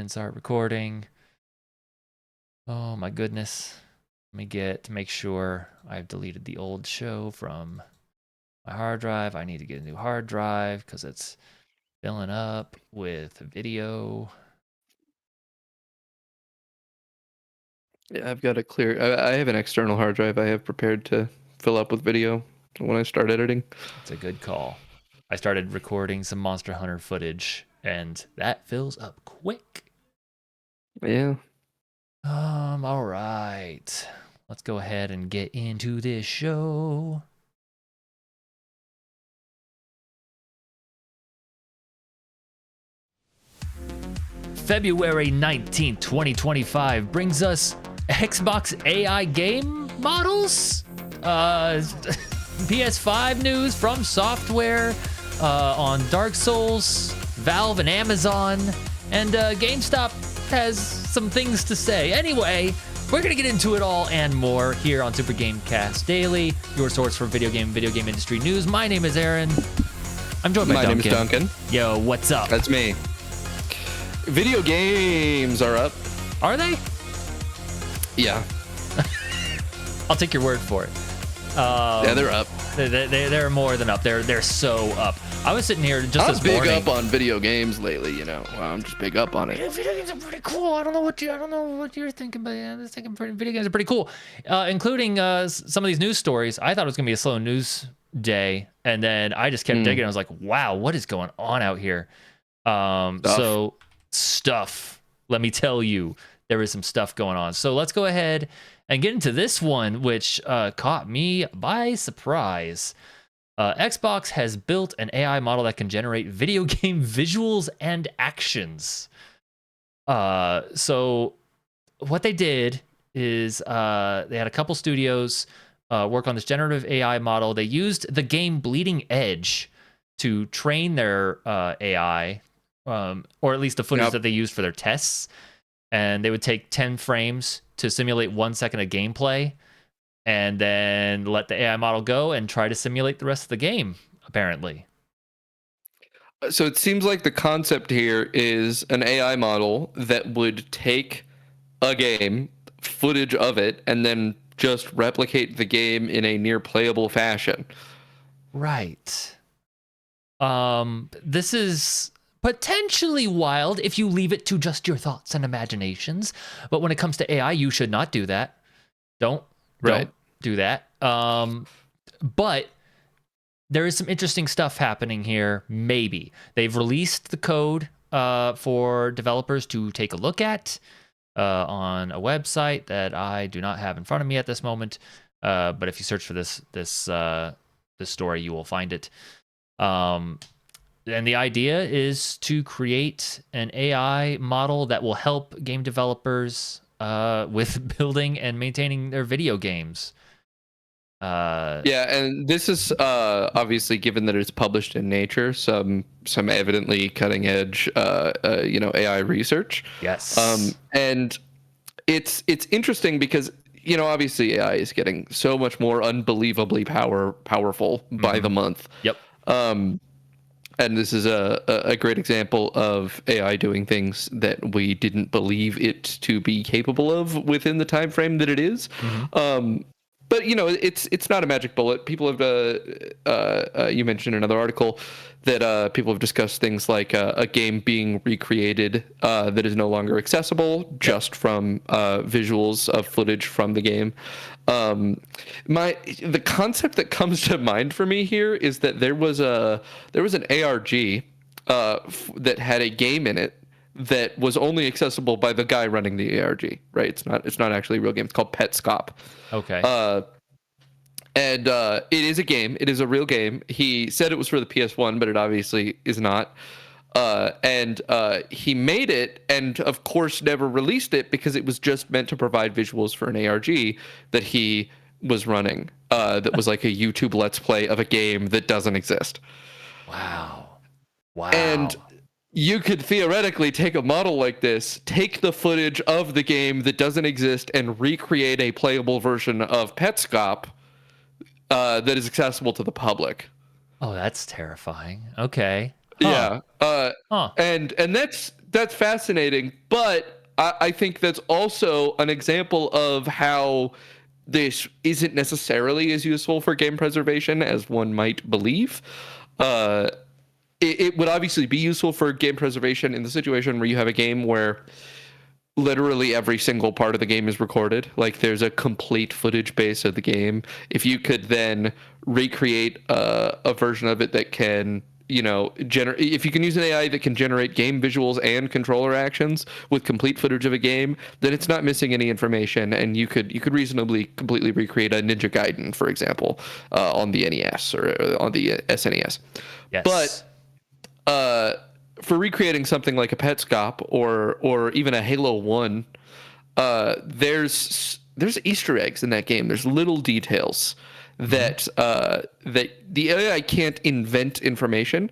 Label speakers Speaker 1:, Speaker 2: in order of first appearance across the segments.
Speaker 1: Start recording. Oh my goodness. Let me make sure I've deleted the old show from my hard drive. I need to get a new hard drive because it's filling up with video.
Speaker 2: Yeah, I've got a clear. I have an external hard drive I have prepared to fill up with video when I start editing.
Speaker 1: It's a good call. I started recording some Monster Hunter footage, and that fills up quick.
Speaker 2: Yeah.
Speaker 1: All right. Let's go ahead and get into this show. February 19th, 2025 brings us Xbox AI game models, PS5 news FromSoftware on Dark Souls, Valve and Amazon, and GameStop has some things to say. Anyway, we're going to get into it all and more here on Super Gamecast Daily, your source for video game industry news. My name is Aaron. I'm joined by Duncan.
Speaker 2: My name is Duncan.
Speaker 1: Yo, what's up?
Speaker 2: That's me. Video games are up.
Speaker 1: Are they?
Speaker 2: Yeah.
Speaker 1: I'll take your word for it.
Speaker 2: Yeah, they're up.
Speaker 1: They're more than up. They're so up. I was sitting here just this
Speaker 2: morning.
Speaker 1: morning.
Speaker 2: I'm big up on video games lately. You know, I'm just big up on it.
Speaker 1: Yeah, video games are pretty cool. I don't know what you're thinking, but yeah, I was thinking video games are pretty cool, including some of these news stories. I thought it was gonna be a slow news day, and then I just kept digging. I was like, wow, what is going on out here? Stuff. Let me tell you, there is some stuff going on. So let's go ahead and get into this one, which caught me by surprise. Xbox has built an AI model that can generate video game visuals and actions. So what they did is they had a couple studios work on this generative AI model. They used the game Bleeding Edge to train their AI, or at least the footage that they used for their tests. And they would take 10 frames to simulate 1 second of gameplay, and then let the AI model go and try to simulate the rest of the game, apparently.
Speaker 2: So it seems like the concept here is an AI model that would take a game, footage of it, and then just replicate the game in a near playable fashion.
Speaker 1: Right. This is potentially wild if you leave it to just your thoughts and imaginations. But when it comes to AI, you should not do that. Don't do that. But there is some interesting stuff happening here. Maybe they've released the code for developers to take a look at on a website that I do not have in front of me at this moment. But if you search for this story, you will find it. And the idea is to create an AI model that will help game developers with building and maintaining their video games.
Speaker 2: Yeah, and this is obviously, given that it's published in Nature, some evidently cutting edge, AI research.
Speaker 1: Yes.
Speaker 2: And it's interesting because obviously AI is getting so much more unbelievably powerful by the month.
Speaker 1: Yep.
Speaker 2: And this is a great example of AI doing things that we didn't believe it to be capable of within the time frame that it is. But it's not a magic bullet. People have you mentioned in another article that people have discussed things like a game being recreated that is no longer accessible just from visuals of footage from the game. The concept that comes to mind for me here is that there was an ARG that had a game in it that was only accessible by the guy running the ARG, right? It's not actually a real game. It's called Petscop.
Speaker 1: Okay.
Speaker 2: And it is a game. It is a real game. He said it was for the PS1, but it obviously is not. And he made it and, of course, never released it because it was just meant to provide visuals for an ARG that he was running. That was like a YouTube Let's Play of a game that doesn't exist.
Speaker 1: Wow.
Speaker 2: And you could theoretically take a model like this, take the footage of the game that doesn't exist, and recreate a playable version of Petscop that is accessible to the public.
Speaker 1: Oh, that's terrifying. Okay.
Speaker 2: Huh. Yeah. And that's fascinating, but I think that's also an example of how this isn't necessarily as useful for game preservation as one might believe. It would obviously be useful for game preservation in the situation where you have a game where literally every single part of the game is recorded. Like there's a complete footage base of the game. If you could then recreate a version of it that can, if you can use an AI that can generate game visuals and controller actions with complete footage of a game, then it's not missing any information, and you could reasonably completely recreate a Ninja Gaiden, for example, on the NES or on the SNES.
Speaker 1: Yes.
Speaker 2: But for recreating something like a Petscop or even a Halo 1, there's Easter eggs in that game. There's little details that that the AI can't invent information.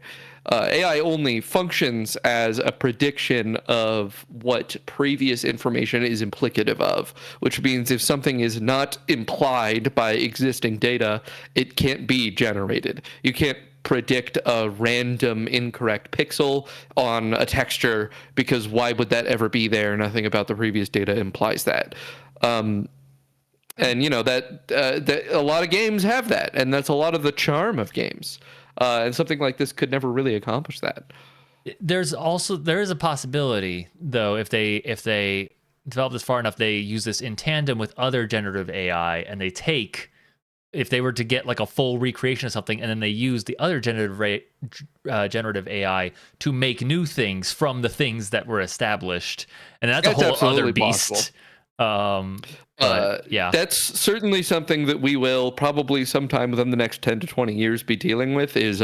Speaker 2: AI only functions as a prediction of what previous information is implicative of, which means if something is not implied by existing data, it can't be generated. You can't predict a random incorrect pixel on a texture, because why would that ever be there? Nothing about the previous data implies that. And that a lot of games have that, and that's a lot of the charm of games. And something like this could never really accomplish that.
Speaker 1: There is a possibility, though, if they develop this far enough, they use this in tandem with other generative AI, and if they were to get like a full recreation of something, and then they use the other generative AI to make new things from the things that were established, and that's a whole other beast. Yeah,
Speaker 2: that's certainly something that we will probably sometime within the next 10 to 20 years be dealing with, is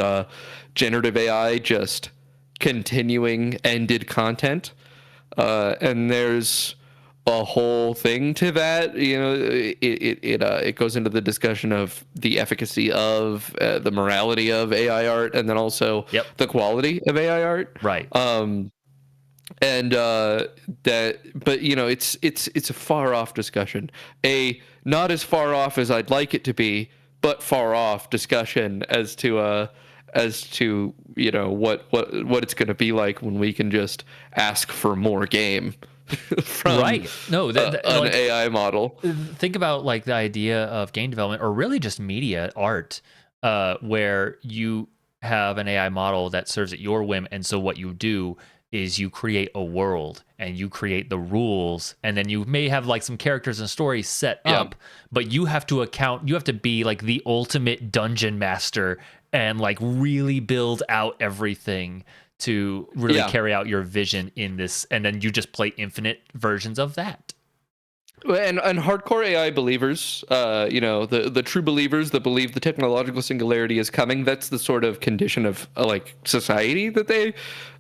Speaker 2: generative AI just continuing ended content. And there's a whole thing to that. It goes into the discussion of the efficacy of the morality of AI art, and then also the quality of AI art.
Speaker 1: Right.
Speaker 2: And but it's a far off discussion, a not as far off as I'd like it to be, but far off discussion as to what it's going to be like when we can just ask for more game from an AI model.
Speaker 1: Think about like the idea of game development, or really just media art, where you have an AI model that serves at your whim, and so what you do is you create a world and you create the rules, and then you may have like some characters and stories set up, but you have to be like the ultimate dungeon master and like really build out everything to really carry out your vision in this, and then you just play infinite versions of that.
Speaker 2: And hardcore AI believers, the true believers that believe the technological singularity is coming, that's the sort of condition of like society that they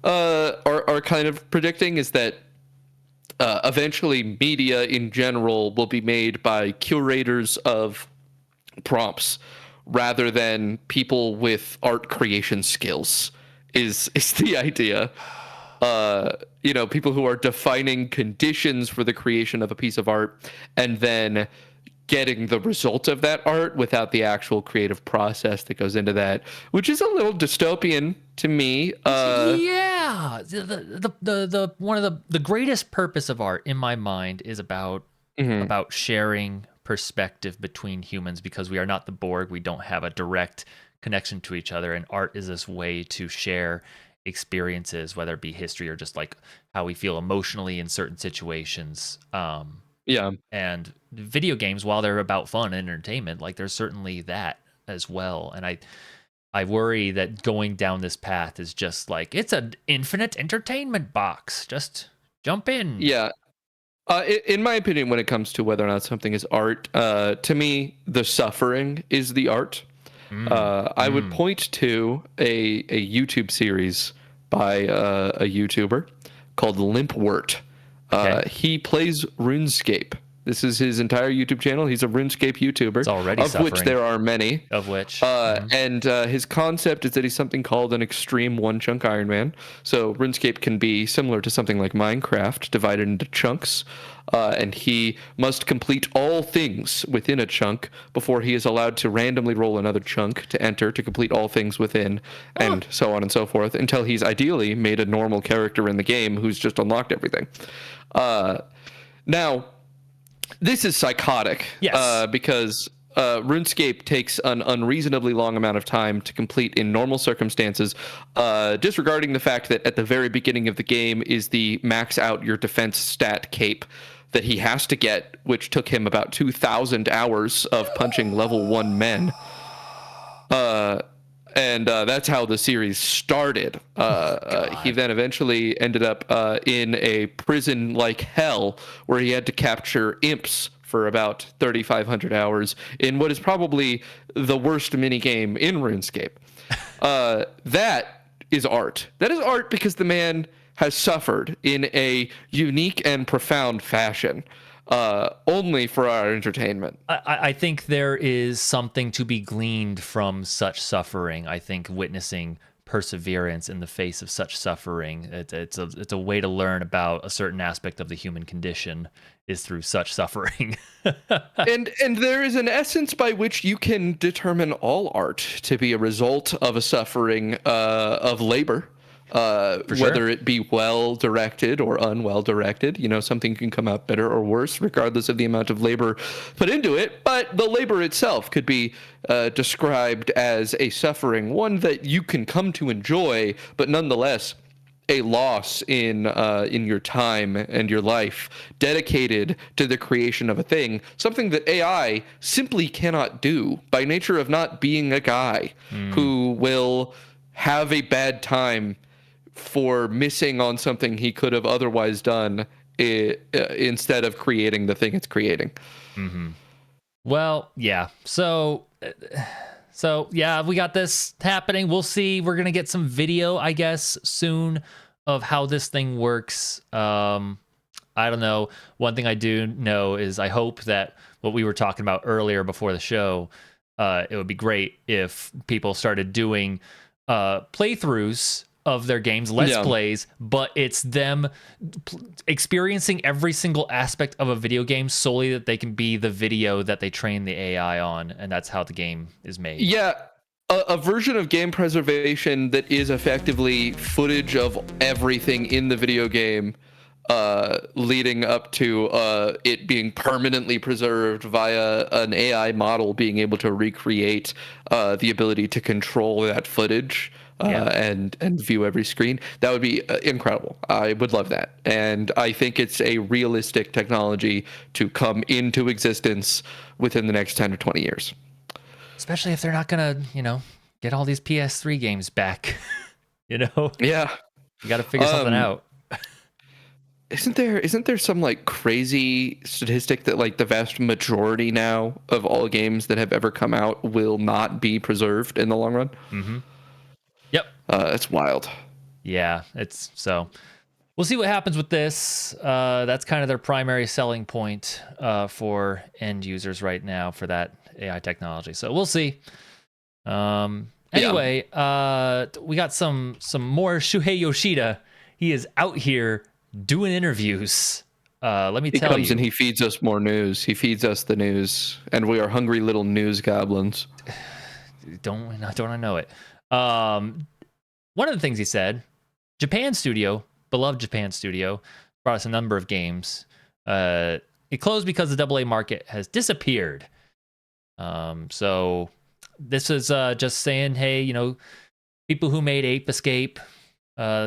Speaker 2: are kind of predicting, is that eventually media in general will be made by curators of prompts rather than people with art creation skills, is the idea. People who are defining conditions for the creation of a piece of art and then getting the result of that art without the actual creative process that goes into that, which is a little dystopian to me.
Speaker 1: The one of the greatest purpose of art in my mind is about sharing perspective between humans, because we are not the Borg. We don't have a direct connection to each other, and art is this way to share experiences, whether it be history or just like how we feel emotionally in certain situations. And video games, while they're about fun and entertainment, like there's certainly that as well. And I worry that going down this path is just like, it's an infinite entertainment box. Just jump in.
Speaker 2: Yeah. In my opinion, when it comes to whether or not something is art, to me, the suffering is the art. I would point to a YouTube series by a YouTuber called Limpwort. He plays RuneScape. This is his entire YouTube channel. He's a RuneScape YouTuber,
Speaker 1: It's already
Speaker 2: of
Speaker 1: suffering.
Speaker 2: which there are many.
Speaker 1: Of which.
Speaker 2: And his concept is that he's something called an extreme one-chunk Iron Man. So RuneScape can be similar to something like Minecraft, divided into chunks. And he must complete all things within a chunk before he is allowed to randomly roll another chunk to enter to complete all things within, and so on and so forth, until he's ideally made a normal character in the game who's just unlocked everything. Now, this is psychotic.
Speaker 1: Yes.
Speaker 2: Because RuneScape takes an unreasonably long amount of time to complete in normal circumstances, disregarding the fact that at the very beginning of the game is the max out your defense stat cape that he has to get, which took him about 2,000 hours of punching level 1 men. And that's how the series started. He then eventually ended up in a prison like hell where he had to capture imps for about 3,500 hours in what is probably the worst minigame in RuneScape. That is art. That is art because the man has suffered in a unique and profound fashion, only for our entertainment.
Speaker 1: I think there is something to be gleaned from such suffering. I think witnessing perseverance in the face of such suffering, it's a way to learn about a certain aspect of the human condition is through such suffering.
Speaker 2: and there is an essence by which you can determine all art to be a result of a suffering of labor. Whether it be well directed or unwell directed, something can come out better or worse regardless of the amount of labor put into it. But the labor itself could be described as a suffering, one that you can come to enjoy, but nonetheless a loss in your time and your life dedicated to the creation of a thing, something that AI simply cannot do by nature of not being a guy who will have a bad time for missing on something he could have otherwise done instead of creating the thing it's creating.
Speaker 1: Mm-hmm. Well, yeah. So yeah, we got this happening. We'll see. We're gonna get some video, I guess, soon of how this thing works. I don't know. One thing I do know is I hope that what we were talking about earlier before the show, it would be great if people started doing playthroughs of their games, let's plays, but it's them experiencing every single aspect of a video game solely that they can be the video that they train the AI on, and that's how the game is made.
Speaker 2: Yeah, a version of game preservation that is effectively footage of everything in the video game, leading up to it being permanently preserved via an AI model being able to recreate the ability to control that footage. And view every screen. That would be incredible. I would love that. And I think it's a realistic technology to come into existence within the next 10 to 20 years.
Speaker 1: Especially if they're not going to, get all these PS3 games back, Yeah. You got to figure something out.
Speaker 2: Isn't there some like crazy statistic that like the vast majority now of all games that have ever come out will not be preserved in the long run?
Speaker 1: Mm-hmm. Yep.
Speaker 2: It's wild.
Speaker 1: Yeah, so we'll see what happens with this. That's kind of their primary selling point for end users right now for that AI technology. So we'll see. Anyway, we got some more Shuhei Yoshida. He is out here doing interviews. Let me tell you.
Speaker 2: He comes and he feeds us more news. He feeds us the news, and we are hungry little news goblins.
Speaker 1: Don't I know it? One of the things he said, Japan studio, beloved Japan studio, brought us a number of games. It closed because the AA market has disappeared. So this is just saying, hey, people who made Ape Escape,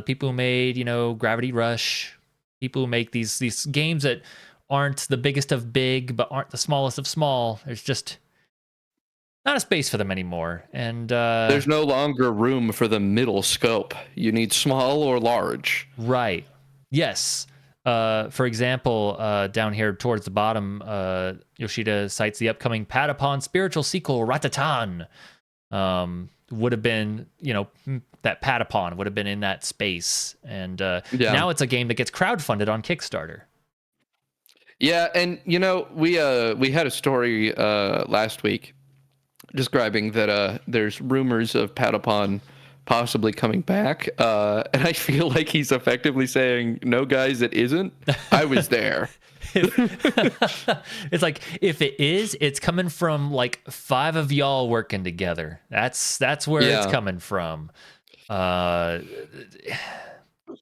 Speaker 1: people who made, Gravity Rush, people who make these games that aren't the biggest of big, but aren't the smallest of small. There's just not a space for them anymore. And
Speaker 2: there's no longer room for the middle scope. You need small or large.
Speaker 1: Right. Yes. For example, down here towards the bottom, Yoshida cites the upcoming Patapon spiritual sequel, Ratatan. Would have been, that Patapon would have been in that space. And now it's a game that gets crowdfunded on Kickstarter.
Speaker 2: Yeah, and we had a story last week describing that there's rumors of Patapon possibly coming back, and I feel like he's effectively saying, "No, guys, it isn't. I was there."
Speaker 1: It's like, if it is, it's coming from like 5 of y'all working together. That's where it's
Speaker 2: Yeah.
Speaker 1: coming from.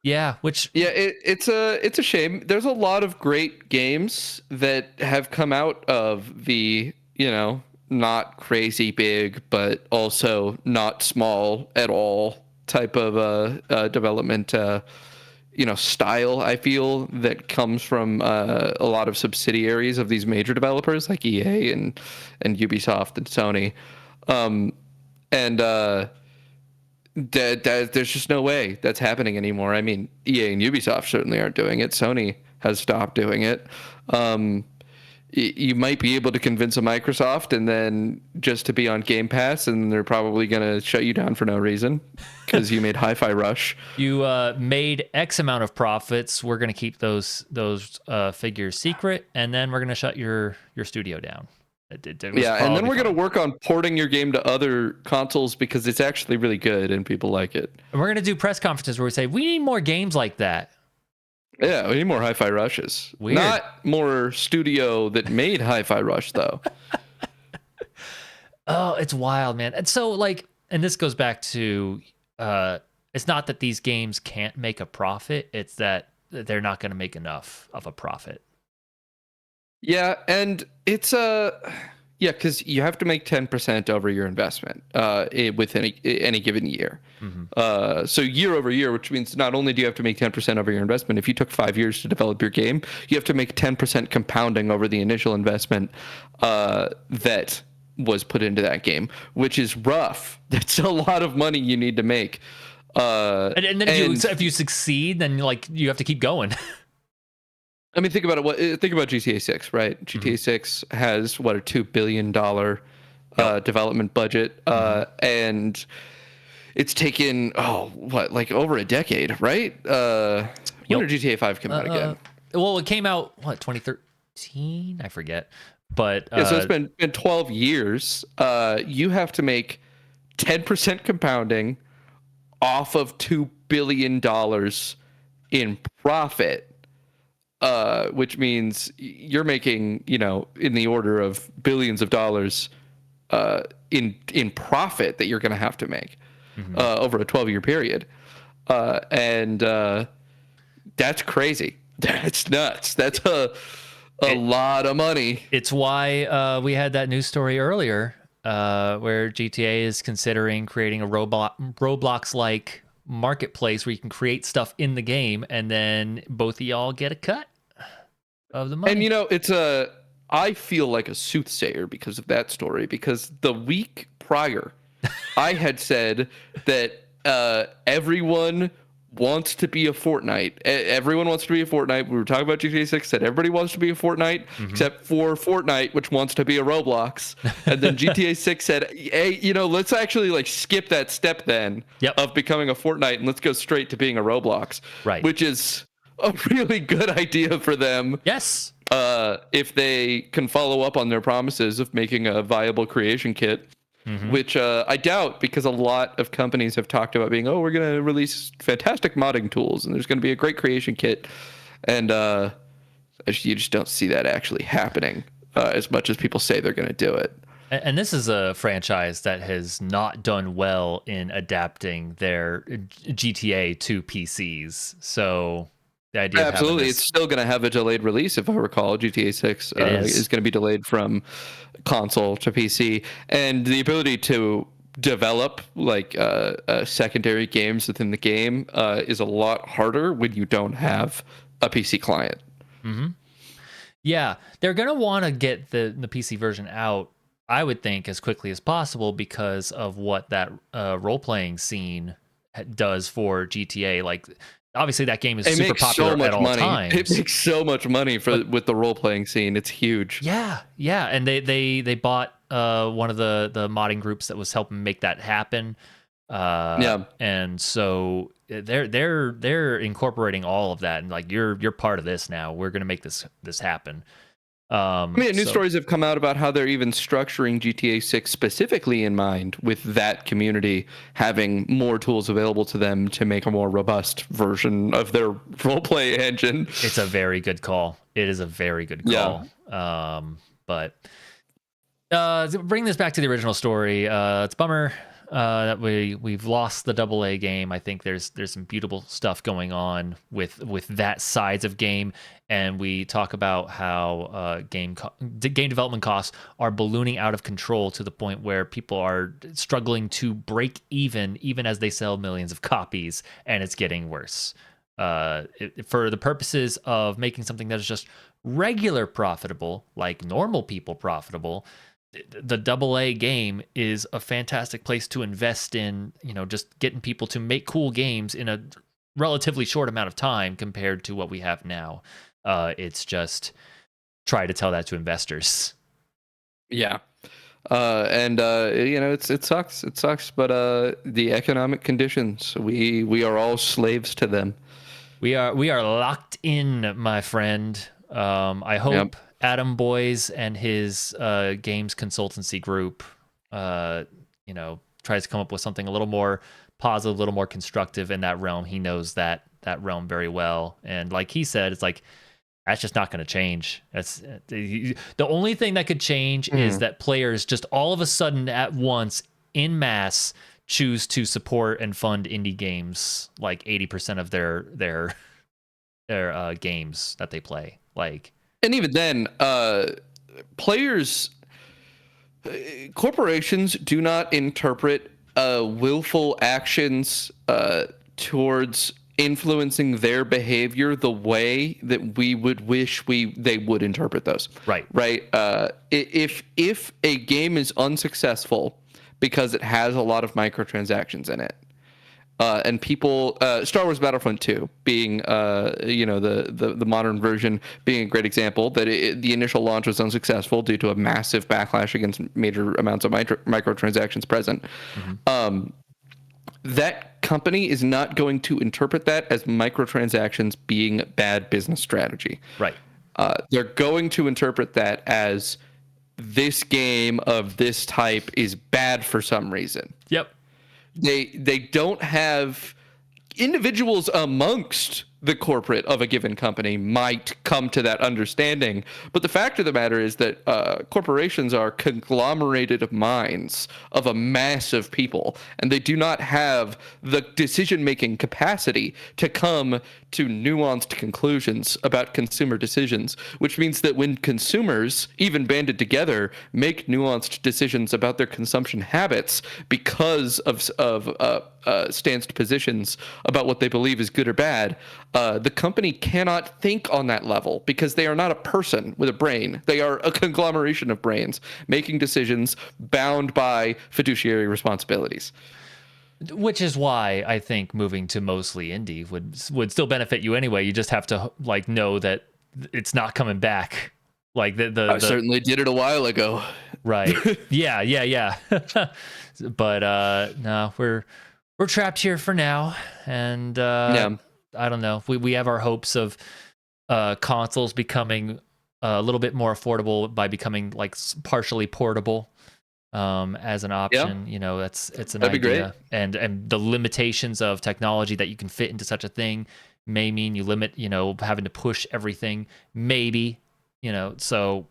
Speaker 1: Yeah, which
Speaker 2: It's a shame. There's a lot of great games that have come out of the not crazy big but also not small at all type of development style. I feel that comes from a lot of subsidiaries of these major developers like EA and Ubisoft and Sony, and there's just no way that's happening anymore. I mean, EA and Ubisoft certainly aren't doing it. Sony has stopped doing it. You might be able to convince a Microsoft and then just to be on Game Pass, and they're probably going to shut you down for no reason because you made Hi-Fi Rush.
Speaker 1: You made X amount of profits. We're going to keep those figures secret, and then we're going to shut your studio down.
Speaker 2: Yeah, and then we're going to work on porting your game to other consoles because it's actually really good and people like it.
Speaker 1: And we're going to do press conferences where we say, we need more games like that.
Speaker 2: Yeah, we need more Hi-Fi Rushes.
Speaker 1: Weird.
Speaker 2: Not more studio that made Hi-Fi Rush, though.
Speaker 1: Oh, it's wild, man. And so, and this goes back to, it's not that these games can't make a profit. It's that they're not going to make enough of a profit.
Speaker 2: Yeah, and it's because you have to make 10% over your investment with any given year. Mm-hmm. So year over year, which means not only do you have to make 10% over your investment, if you took 5 years to develop your game, you have to make 10% compounding over the initial investment that was put into that game, which is rough. That's a lot of money you need to make.
Speaker 1: And then if you succeed, then you have to keep going.
Speaker 2: I mean, think about it. Think about GTA 6, right? GTA 6 has a $2 billion development budget, and it's taken over a decade, right? When did GTA 5 come out again?
Speaker 1: Well, it came out 2013, I forget, but
Speaker 2: so it's been 12 years. You have to make 10% compounding off of $2 billion in profit. Which means you're making, in the order of billions of dollars in profit that you're going to have to make over a 12-year period. And that's crazy. That's nuts. That's a lot of money.
Speaker 1: It's why we had that news story earlier where GTA is considering creating a Roblox-like marketplace where you can create stuff in the game, and then both of y'all get a cut of the money.
Speaker 2: And I feel like a soothsayer because of that story, because the week prior I had said that everyone wants to be a Fortnite. Everyone wants to be a Fortnite. We were talking about GTA 6, said everybody wants to be a Fortnite, except for Fortnite, which wants to be a Roblox. And then GTA 6 said, hey, let's actually skip that step then of becoming a Fortnite, and let's go straight to being a Roblox.
Speaker 1: Right.
Speaker 2: Which is a really good idea for them.
Speaker 1: Yes.
Speaker 2: If they can follow up on their promises of making a viable creation kit. Which I doubt, because a lot of companies have talked about being, we're going to release fantastic modding tools and there's going to be a great creation kit. And you just don't see that actually happening as much as people say they're going to do it.
Speaker 1: And this is a franchise that has not done well in adapting their GTA to PCs. So the idea
Speaker 2: absolutely, it's still going to have a delayed release. If I recall, GTA 6 is going to be delayed from console to PC, and the ability to develop secondary games within the game is a lot harder when you don't have a PC client.
Speaker 1: Yeah, they're going to want to get the PC version out, I would think, as quickly as possible because of what that role-playing scene does for GTA. Obviously, that game is super popular at all times.
Speaker 2: It makes so much money with the role-playing scene. It's huge.
Speaker 1: Yeah, and they bought one of the modding groups that was helping make that happen. And so they're incorporating all of that, and like you're part of this now. We're gonna make this happen.
Speaker 2: I mean, news stories have come out about how they're even structuring GTA 6 specifically in mind with that community having more tools available to them to make a more robust version of their roleplay engine.
Speaker 1: It's a very good call. It is a very good call. Yeah. But bring this back to the original story. It's a bummer that we've lost the AA game. I think there's some beautiful stuff going on with that sides of game, and we talk about how game development costs are ballooning out of control to the point where people are struggling to break even as they sell millions of copies, and it's getting worse. For the purposes of making something that is just regular profitable, like normal people profitable, the AA game is a fantastic place to invest in, just getting people to make cool games in a relatively short amount of time compared to what we have now. It's just try to tell that to investors.
Speaker 2: Yeah. It sucks. It sucks. But the economic conditions, we are all slaves to them.
Speaker 1: We are locked in, my friend. I hope Adam Boyes and his games consultancy group, tries to come up with something a little more positive, a little more constructive in that realm. He knows that realm very well, and like he said, it's like that's just not going to change. That's the only thing that could change is that players just all of a sudden at once in masse choose to support and fund indie games like 80% of their games that they play. Like,
Speaker 2: and even then, corporations do not interpret willful actions towards influencing their behavior the way that we would wish they would interpret those.
Speaker 1: Right.
Speaker 2: If a game is unsuccessful because it has a lot of microtransactions in it, and people, Star Wars Battlefront 2 being, the modern version being a great example, that the initial launch was unsuccessful due to a massive backlash against major amounts of microtransactions present. Mm-hmm. That company is not going to interpret that as microtransactions being bad business strategy.
Speaker 1: Right.
Speaker 2: They're going to interpret that as this game of this type is bad for some reason.
Speaker 1: Yep.
Speaker 2: They don't have individuals amongst the corporate of a given company might come to that understanding, but the fact of the matter is that corporations are conglomerated minds of a mass of people, and they do not have the decision-making capacity to come to nuanced conclusions about consumer decisions, which means that when consumers, even banded together, make nuanced decisions about their consumption habits because of stanced positions about what they believe is good or bad, the company cannot think on that level because they are not a person with a brain. They are a conglomeration of brains making decisions bound by fiduciary responsibilities.
Speaker 1: Which is why I think moving to mostly indie would still benefit you anyway. You just have to know that it's not coming back. Like I
Speaker 2: certainly did it a while ago.
Speaker 1: Right. Yeah. But no, we're trapped here for now, and I don't know. We have our hopes of consoles becoming a little bit more affordable by becoming like partially portable as an option. Yeah. It's an
Speaker 2: That'd
Speaker 1: idea.
Speaker 2: Be great.
Speaker 1: And the limitations of technology that you can fit into such a thing may mean you limit, having to push everything. Maybe, so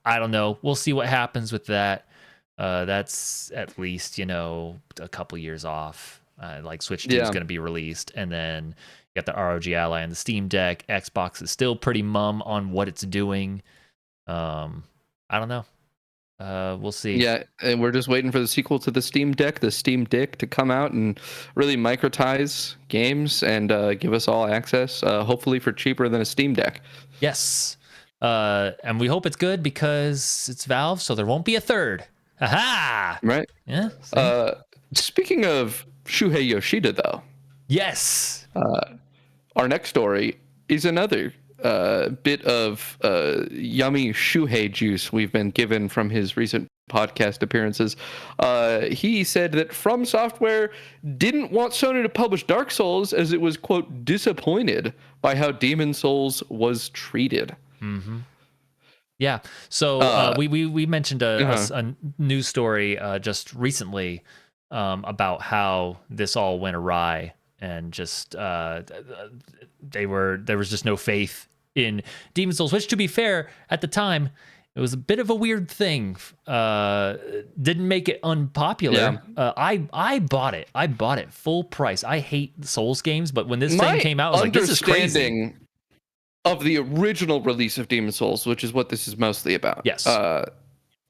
Speaker 1: I don't know. We'll see what happens with that. That's at least, a couple years off. Like Switch 2 is going to be released, and then you got the ROG Ally and the Steam Deck. Xbox is still pretty mum on what it's doing. I don't know. We'll see.
Speaker 2: Yeah, and we're just waiting for the sequel to the Steam Deck, the Steam Dick, to come out and really microtize games and give us all access, hopefully for cheaper than a Steam Deck.
Speaker 1: Yes. And we hope it's good because it's Valve, so there won't be a third. Aha!
Speaker 2: Right.
Speaker 1: Yeah.
Speaker 2: Speaking of Shuhei Yoshida, though.
Speaker 1: Yes.
Speaker 2: Our next story is another bit of yummy Shuhei juice we've been given from his recent podcast appearances. He said that FromSoftware didn't want Sony to publish Dark Souls as it was, quote, disappointed by how Demon Souls was treated.
Speaker 1: Mm-hmm. Yeah. So we mentioned a news story just recently about how this all went awry, and just there was just no faith in Demon Souls, which, to be fair, at the time, it was a bit of a weird thing. Didn't make it unpopular. Yeah. I bought it. I bought it full price. I hate Souls games, but when this thing came out, I was like, this is crazy.
Speaker 2: Of the original release of Demon Souls, which is what this is mostly about,
Speaker 1: yes,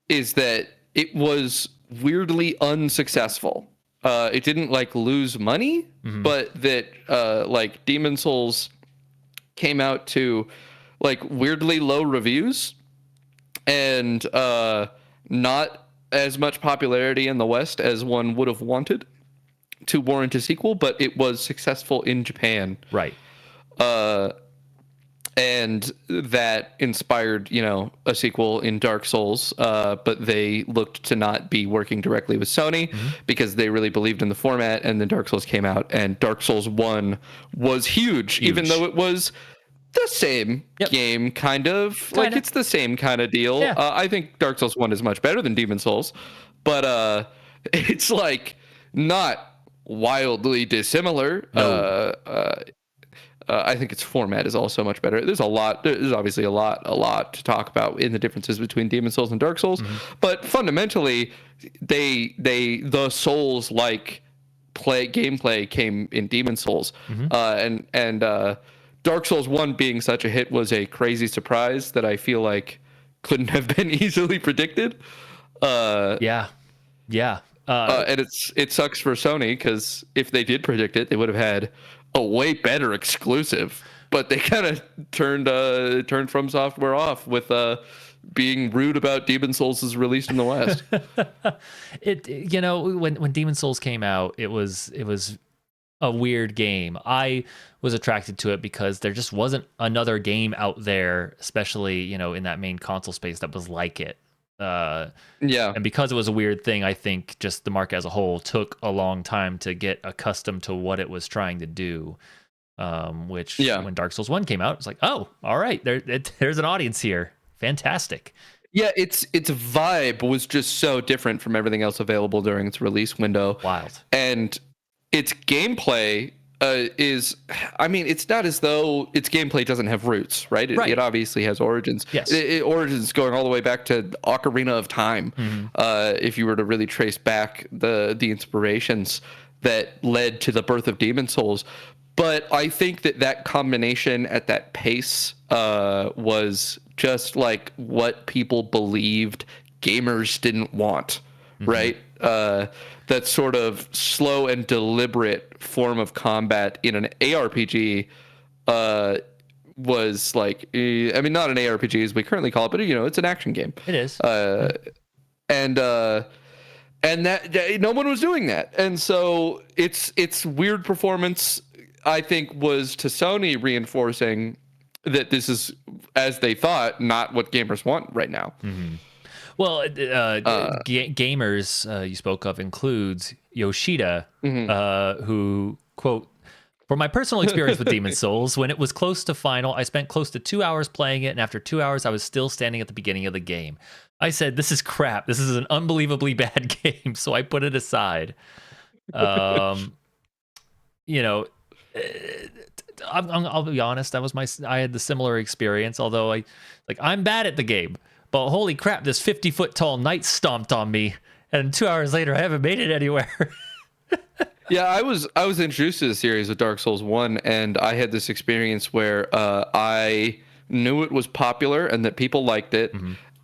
Speaker 2: is that it was weirdly unsuccessful. It didn't like lose money, but that like Demon Souls came out to like weirdly low reviews and not as much popularity in the West as one would have wanted to warrant a sequel, but it was successful in Japan.
Speaker 1: Right.
Speaker 2: And that inspired, a sequel in Dark Souls, but they looked to not be working directly with Sony because they really believed in the format, and then Dark Souls came out, and Dark Souls 1 was huge. Even though it was the same game, kind of. Like, it's the same kind of deal. Yeah. I think Dark Souls 1 is much better than Demon Souls, but it's, like, not wildly dissimilar. No. I think its format is also much better. There's obviously a lot to talk about in the differences between Demon Souls and Dark Souls, but fundamentally, the Souls like gameplay came in Demon Souls, and Dark Souls 1 being such a hit was a crazy surprise that I feel like couldn't have been easily predicted.
Speaker 1: Yeah.
Speaker 2: And it sucks for Sony, because if they did predict it, they would have had a way better exclusive, but they kind of turned FromSoftware off with being rude about Demon Souls' release in the West.
Speaker 1: When Demon Souls came out, it was a weird game. I was attracted to it because there just wasn't another game out there, especially in that main console space, that was like it. And because it was a weird thing, I think just the market as a whole took a long time to get accustomed to what it was trying to do. Which when Dark Souls 1 came out, it's like, oh, all right, there's an audience here. Fantastic.
Speaker 2: Yeah, its vibe was just so different from everything else available during its release window.
Speaker 1: Wild.
Speaker 2: And its gameplay it's not as though its gameplay doesn't have roots, right? It obviously has origins.
Speaker 1: Yes.
Speaker 2: Origins going all the way back to Ocarina of Time. If you were to really trace back the inspirations that led to the birth of Demon Souls. But I think that combination at that pace was just like what people believed gamers didn't want, right? That sort of slow and deliberate form of combat in an ARPG was like, not an ARPG as we currently call it, but it's an action game.
Speaker 1: It is.
Speaker 2: And that no one was doing that, and so its weird performance, I think, was to Sony reinforcing that this is, as they thought, not what gamers want right now.
Speaker 1: Well, gamers you spoke of includes Yoshida, who, quote, "For my personal experience with Demon Souls, when it was close to final, I spent close to 2 hours playing it, and after 2 hours, I was still standing at the beginning of the game. I said, this is crap. This is an unbelievably bad game, so I put it aside." I'll be honest, I had the similar experience, although I'm bad at the game. But holy crap, this 50-foot tall knight stomped on me, and 2 hours later, I haven't made it anywhere.
Speaker 2: Yeah, I was introduced to the series with Dark Souls 1, and I had this experience where I knew it was popular and that people liked it.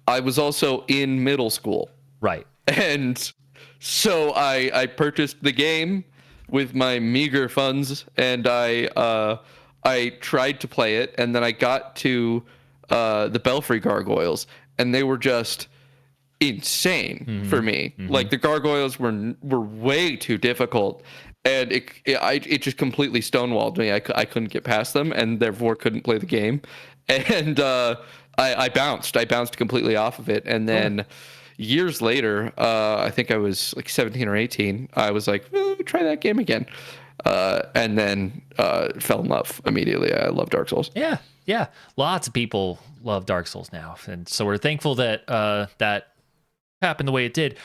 Speaker 2: I was also in middle school.
Speaker 1: Right.
Speaker 2: And so I purchased the game with my meager funds, and I tried to play it, and then I got to the Belfry Gargoyles, and they were just insane for me. Like, the gargoyles were way too difficult, and it just completely stonewalled me. I couldn't get past them, and therefore couldn't play the game. And I bounced completely off of it, and then years later, I think I was like 17 or 18, I was like, try that game again. And then fell in love immediately. I love Dark Souls.
Speaker 1: Yeah. Lots of people love Dark Souls now, and so we're thankful that that happened the way it did.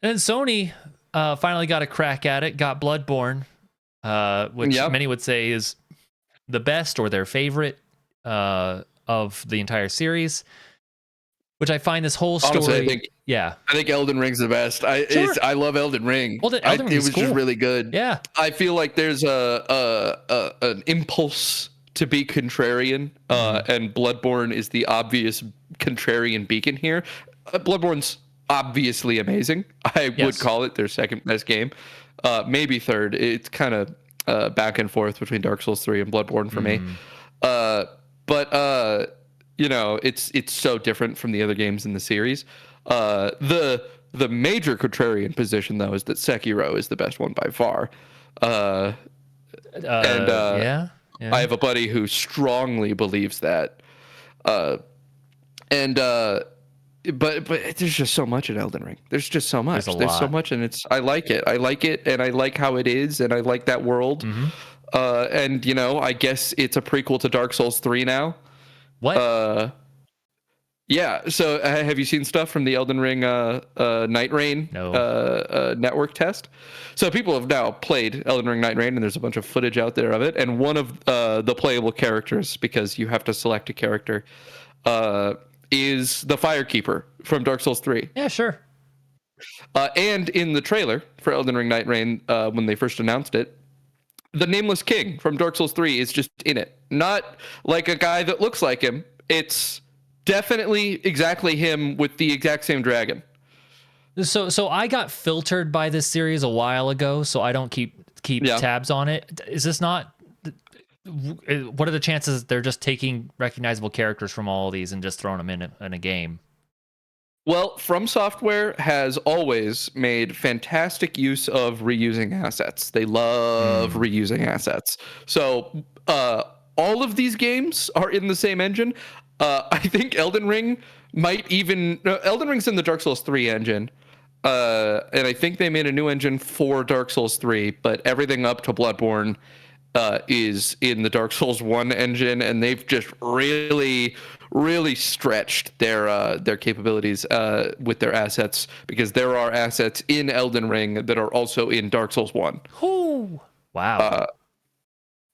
Speaker 1: And then Sony finally got a crack at it, got Bloodborne, which many would say is the best or their favorite of the entire series. Which I find this whole story.
Speaker 2: Honestly, I think Elden Ring's the best. I love Elden Ring.
Speaker 1: Well, Elden Ring
Speaker 2: it was
Speaker 1: cool.
Speaker 2: just really good.
Speaker 1: Yeah,
Speaker 2: I feel like there's an impulse to be contrarian, and Bloodborne is the obvious contrarian beacon here. Bloodborne's obviously amazing. I would call it their second best game, maybe third. It's kind of back and forth between Dark Souls 3 and Bloodborne for me. But you know, it's so different from the other games in the series. The major contrarian position, though, is that Sekiro is the best one by far. I have a buddy who strongly believes that. But there's just so much in Elden Ring. There's just so much. There's so much, and I like it. I like it, and I like how it is, and I like that world. And you know, I guess it's a prequel to Dark Souls 3 now.
Speaker 1: What?
Speaker 2: Yeah. So have you seen stuff from the Elden Ring Night Rain network test? So people have now played Elden Ring Night Rain, and there's a bunch of footage out there of it. And one of the playable characters, because you have to select a character, is the Firekeeper from Dark Souls 3.
Speaker 1: Yeah, sure.
Speaker 2: And in the trailer for Elden Ring Night Rain, when they first announced it, the Nameless King from Dark Souls 3 is just in it. Not like a guy that looks like him. It's definitely exactly him with the exact same dragon.
Speaker 1: So I got filtered by this series a while ago, so I don't keep tabs on it. Is this not... What are the chances they're just taking recognizable characters from all of these and just throwing them in a game?
Speaker 2: Well, FromSoftware has always made fantastic use of reusing assets. They love reusing assets. So all of these games are in the same engine. I think Elden Ring might even... Elden Ring's in the Dark Souls 3 engine. And I think they made a new engine for Dark Souls 3, but everything up to Bloodborne is in the Dark Souls 1 engine, and they've just really stretched their capabilities with their assets, because there are assets in Elden Ring that are also in Dark Souls 1.
Speaker 1: Ooh, wow.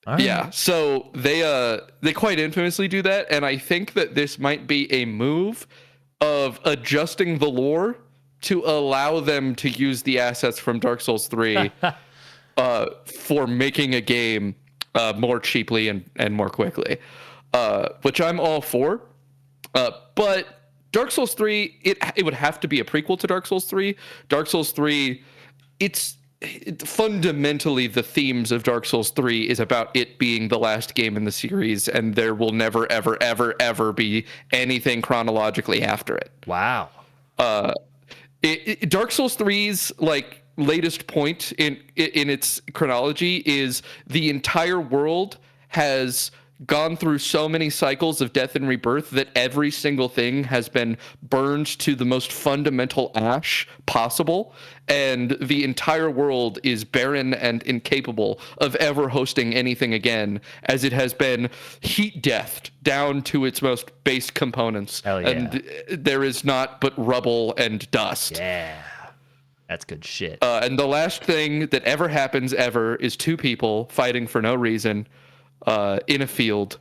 Speaker 1: Right.
Speaker 2: Yeah, so they quite infamously do that, and I think that this might be a move of adjusting the lore to allow them to use the assets from Dark Souls 3 for making a game more cheaply and more quickly, which I'm all for. But Dark Souls 3, it would have to be a prequel to Dark Souls 3. Dark Souls 3, it's fundamentally the themes of Dark Souls 3 is about it being the last game in the series, and there will never, ever, ever, ever be anything chronologically after it.
Speaker 1: Wow.
Speaker 2: Dark Souls 3's like latest point in its chronology is the entire world has gone through so many cycles of death and rebirth that every single thing has been burned to the most fundamental ash possible, and the entire world is barren and incapable of ever hosting anything again, as it has been heat deathed down to its most base components.
Speaker 1: Hell yeah.
Speaker 2: And there is not but rubble and dust.
Speaker 1: Yeah. That's good shit.
Speaker 2: And the last thing that ever happens ever is two people fighting for no reason in a field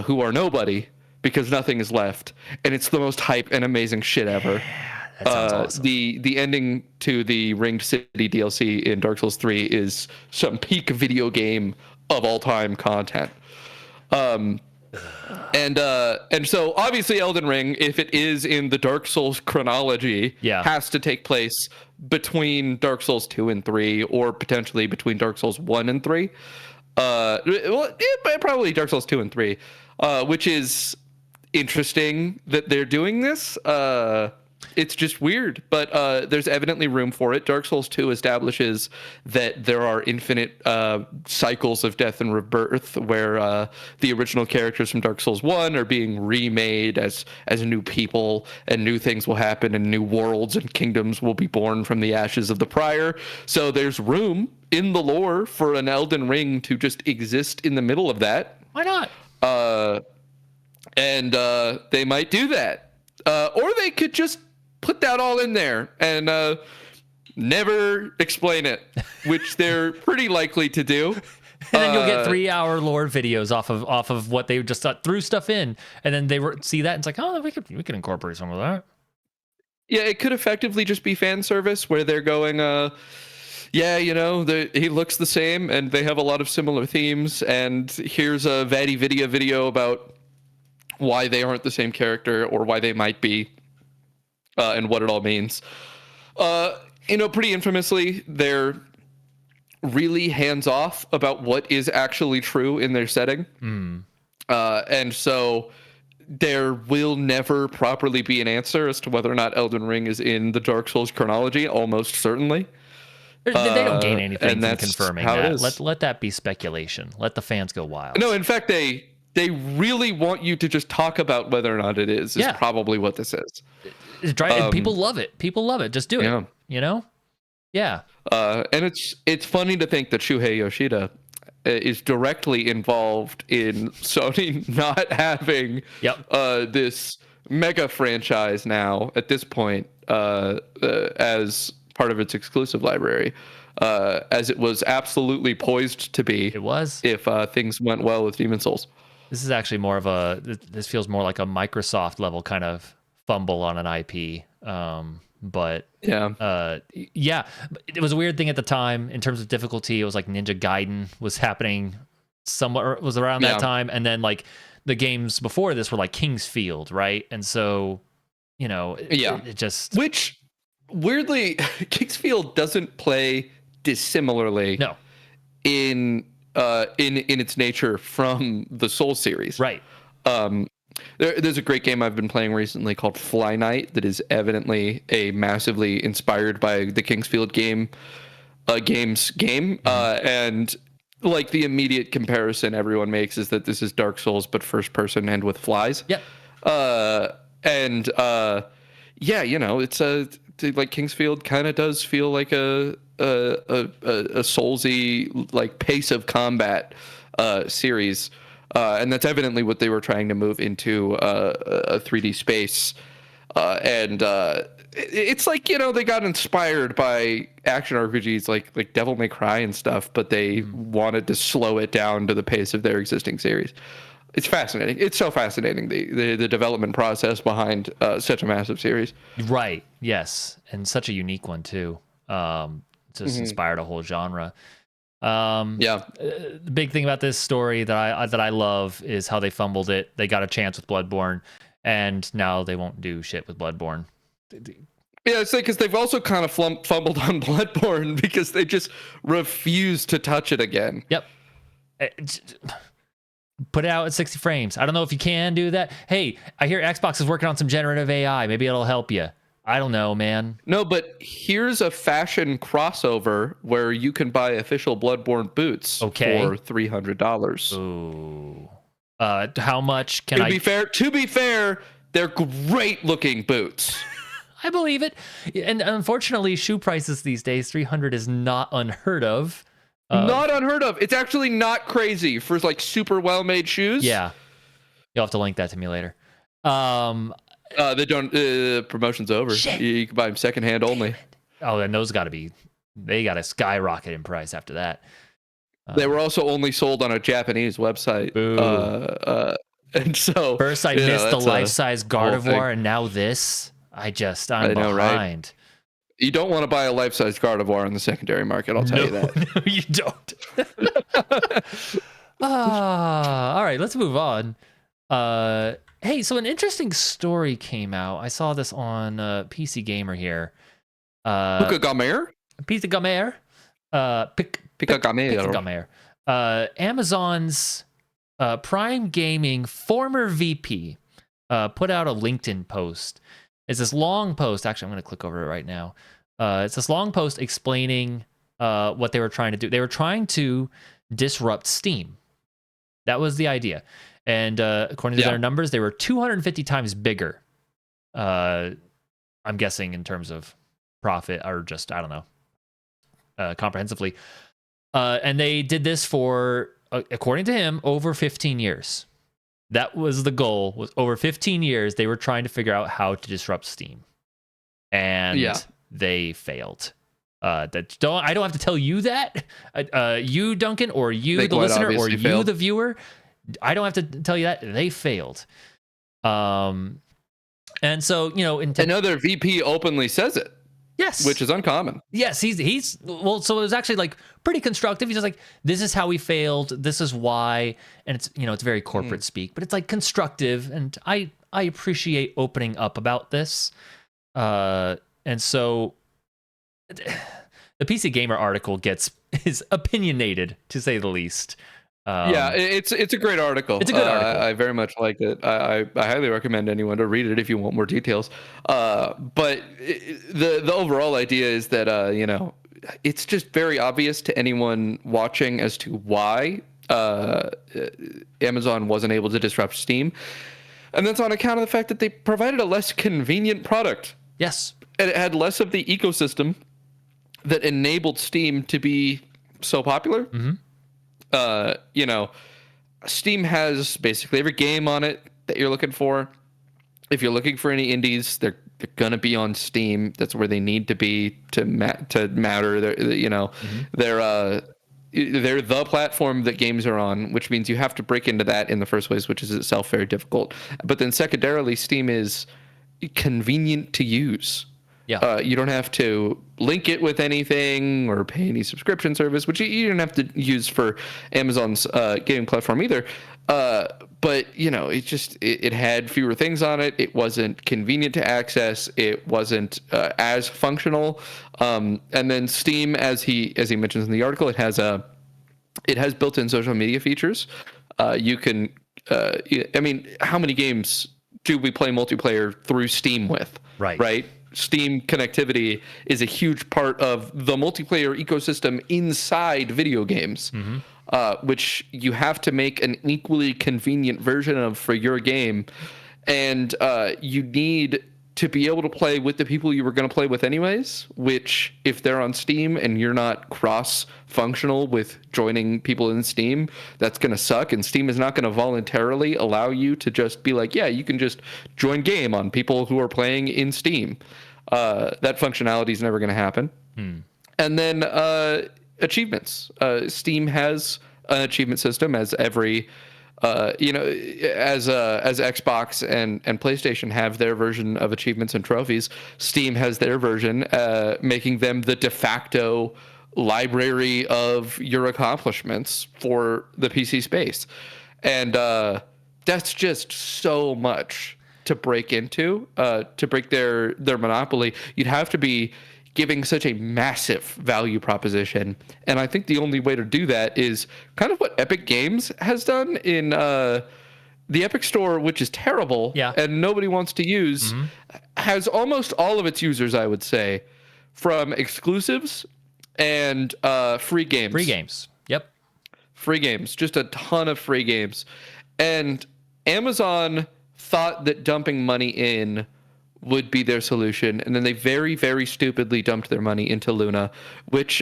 Speaker 2: who are nobody because nothing is left. And it's the most hype and amazing shit ever.
Speaker 1: Yeah, that sounds awesome.
Speaker 2: The ending to the Ringed City DLC in Dark Souls 3 is some peak video game of all time content. And so obviously Elden Ring, if it is in the Dark Souls chronology, has to take place between Dark Souls 2 and 3, or potentially between Dark Souls 1 and 3. Probably Dark Souls 2 and 3, which is interesting that they're doing this. It's just weird, but there's evidently room for it. Dark Souls 2 establishes that there are infinite cycles of death and rebirth, where the original characters from Dark Souls 1 are being remade as new people, and new things will happen, and new worlds and kingdoms will be born from the ashes of the prior. So there's room in the lore for an Elden Ring to just exist in the middle of that.
Speaker 1: Why not?
Speaker 2: And they might do that. Or they could just put that all in there and never explain it, which they're pretty likely to do.
Speaker 1: And then you'll get 3-hour lore videos off of what they just threw stuff in, and then they see that and it's like, oh, we could incorporate some of that.
Speaker 2: Yeah, it could effectively just be fan service where they're going, yeah, he looks the same and they have a lot of similar themes, and here's a video about why they aren't the same character or why they might be. And what it all means. Pretty infamously, they're really hands-off about what is actually true in their setting. And so there will never properly be an answer as to whether or not Elden Ring is in the Dark Souls chronology, almost certainly.
Speaker 1: They don't gain anything from confirming that. Let that be speculation. Let the fans go wild.
Speaker 2: No, in fact, they really want you to just talk about whether or not it is probably what this is.
Speaker 1: People love it. Just do it. Yeah.
Speaker 2: And it's funny to think that Shuhei Yoshida is directly involved in Sony not having this mega franchise now at this point as part of its exclusive library, as it was absolutely poised to be.
Speaker 1: It was
Speaker 2: if things went well with Demon's Souls.
Speaker 1: This is actually more of this feels more like a Microsoft level kind of fumble on an IP. But it was a weird thing at the time in terms of difficulty. It was like Ninja Gaiden was happening somewhere, was around that time. And then like the games before this were like King's Field, right? And so, it just...
Speaker 2: Which, weirdly, King's Field doesn't play dissimilarly in its nature from the Soul series.
Speaker 1: Right.
Speaker 2: There's a great game I've been playing recently called Fly Night that is evidently a massively inspired by the Kingsfield game. And like the immediate comparison everyone makes is that this is Dark Souls but first person and with flies.
Speaker 1: Yep.
Speaker 2: It's like Kingsfield kind of does feel like a Soulsy like pace of combat series. And that's evidently what they were trying to move into a 3D space. It's like, they got inspired by action RPGs like Devil May Cry and stuff, but they wanted to slow it down to the pace of their existing series. It's fascinating. It's so fascinating, the development process behind such a massive series.
Speaker 1: Right. Yes. And such a unique one, too. Just inspired a whole genre. The big thing about this story that I love is how they fumbled it. They got a chance with Bloodborne, and now they won't do shit with Bloodborne.
Speaker 2: Yeah, it's like because they've also kind of fumbled on Bloodborne because they just refuse to touch it again.
Speaker 1: Yep. Put it out at 60 frames. I don't know if you can do that. Hey, I hear Xbox is working on some generative AI. Maybe it'll help you. I don't know, man.
Speaker 2: No, but here's a fashion crossover where you can buy official Bloodborne boots for $300.
Speaker 1: Ooh. How much can I...
Speaker 2: To be fair, they're great looking boots.
Speaker 1: I believe it. And unfortunately, shoe prices these days, $300 is not unheard of.
Speaker 2: Not unheard of. It's actually not crazy for like super well-made shoes.
Speaker 1: Yeah. You'll have to link that to me later.
Speaker 2: They don't. Promotion's over. You can buy them secondhand only.
Speaker 1: Oh, and those got to skyrocket in price after that.
Speaker 2: They were also only sold on a Japanese website. And so
Speaker 1: first I missed the life-size Gardevoir, and now this. I'm behind. Right?
Speaker 2: You don't want to buy a life-size Gardevoir on the secondary market. I'll tell you that.
Speaker 1: No, you don't. All right, let's move on. Hey, so an interesting story came out. I saw this on PC Gamer here.
Speaker 2: PC
Speaker 1: Gamer. Amazon's Prime Gaming former VP put out a LinkedIn post It's this long post. Actually, I'm going to click over it right now. It's this long post explaining what they were trying to do. They were trying to disrupt Steam. That was the idea. And according to their numbers, they were 250 times bigger. I'm guessing in terms of profit, or just, I don't know, comprehensively. And they did this for, according to him, over 15 years. That was the goal. Was over 15 years, they were trying to figure out how to disrupt Steam. And they failed. I don't have to tell you that. You, Duncan, or you, the listener, or you, failed. The viewer. I don't have to tell you that. They failed. And so,
Speaker 2: another VP openly says it.
Speaker 1: Yes.
Speaker 2: Which is uncommon.
Speaker 1: Yes, he's well, so it was actually like pretty constructive. He's just like, this is how we failed, this is why, and it's it's very corporate speak, but it's like constructive, and I appreciate opening up about this. And so the PC Gamer article is opinionated, to say the least.
Speaker 2: It's a great article.
Speaker 1: It's a good article.
Speaker 2: I very much like it. I highly recommend anyone to read it if you want more details. But the overall idea is that it's just very obvious to anyone watching as to why Amazon wasn't able to disrupt Steam, and that's on account of the fact that they provided a less convenient product.
Speaker 1: Yes,
Speaker 2: and it had less of the ecosystem that enabled Steam to be so popular.
Speaker 1: Mm-hmm.
Speaker 2: Steam has basically every game on it that you're looking for. If you're looking for any indies, they're gonna be on Steam. That's where they need to be to matter. They're the platform that games are on, which means you have to break into that in the first place, which is itself very difficult. But then secondarily, Steam is convenient to use.
Speaker 1: Yeah.
Speaker 2: You don't have to link it with anything or pay any subscription service, which you don't have to use for Amazon's gaming platform either. But it had fewer things on it. It wasn't convenient to access. It wasn't as functional. And then Steam, as he mentions in the article, it has built-in social media features. You can, how many games do we play multiplayer through Steam with? Right. Steam connectivity is a huge part of the multiplayer ecosystem inside video games, which you have to make an equally convenient version of for your game. And you need to be able to play with the people you were going to play with anyways, which if they're on Steam and you're not cross-functional with joining people in Steam, that's going to suck. And Steam is not going to voluntarily allow you to just be like, yeah, you can just join game on people who are playing in Steam. That functionality is never going to happen. And then achievements. Steam has an achievement system, as every as Xbox and PlayStation have their version of achievements and trophies. Steam has their version, making them the de facto library of your accomplishments for the PC space. And that's just so much to break into, to break their monopoly. You'd have to be giving such a massive value proposition. And I think the only way to do that is kind of what Epic Games has done in the Epic Store, which is terrible and nobody wants to use, has almost all of its users, I would say, from exclusives and free games.
Speaker 1: Free games. Yep.
Speaker 2: Free games. Just a ton of free games. And Amazon thought that dumping money in would be their solution, and then they very, very stupidly dumped their money into Luna, which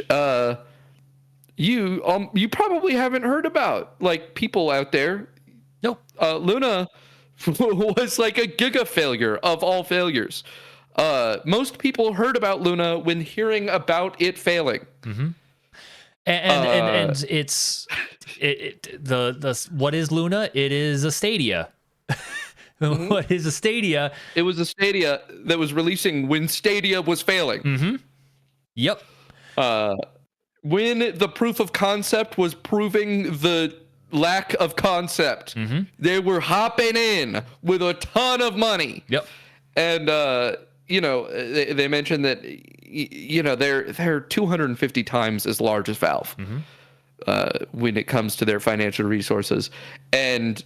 Speaker 2: you probably haven't heard about. Like, people out there,
Speaker 1: nope.
Speaker 2: Luna was like a giga failure of all failures. Most people heard about Luna when hearing about it failing.
Speaker 1: And it's the what is Luna? It is a Stadia. What is a Stadia?
Speaker 2: It was a Stadia that was releasing when Stadia was failing.
Speaker 1: Yep.
Speaker 2: When the proof of concept was proving the lack of concept, they were hopping in with a ton of money.
Speaker 1: Yep.
Speaker 2: And they mentioned that they're 250 times as large as Valve when it comes to their financial resources. And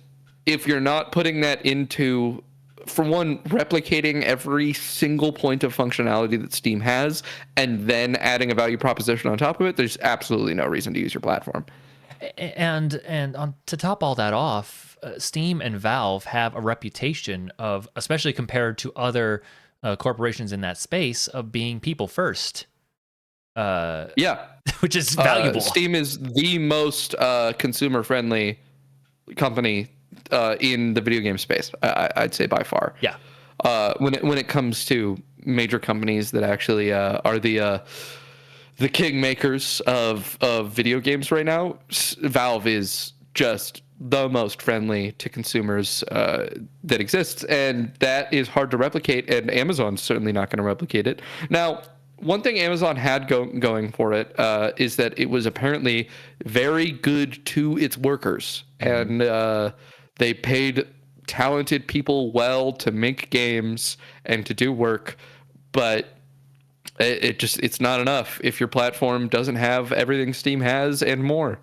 Speaker 2: if you're not putting that into for one, replicating every single point of functionality that Steam has and then adding a value proposition on top of it, there's absolutely no reason to use your platform.
Speaker 1: And to top all that off, Steam and Valve have a reputation of, especially compared to other corporations in that space, of being people first.
Speaker 2: Yeah,
Speaker 1: which is valuable.
Speaker 2: Steam is the most consumer friendly company in the video game space. I'd say by far.
Speaker 1: Yeah.
Speaker 2: When it comes to major companies that actually are the king makers of video games right now, Valve is just the most friendly to consumers that exists, and that is hard to replicate, and Amazon's certainly not going to replicate it. Now, one thing Amazon had going for it is that it was apparently very good to its workers, and they paid talented people well to make games and to do work, but it's not enough if your platform doesn't have everything Steam has and more.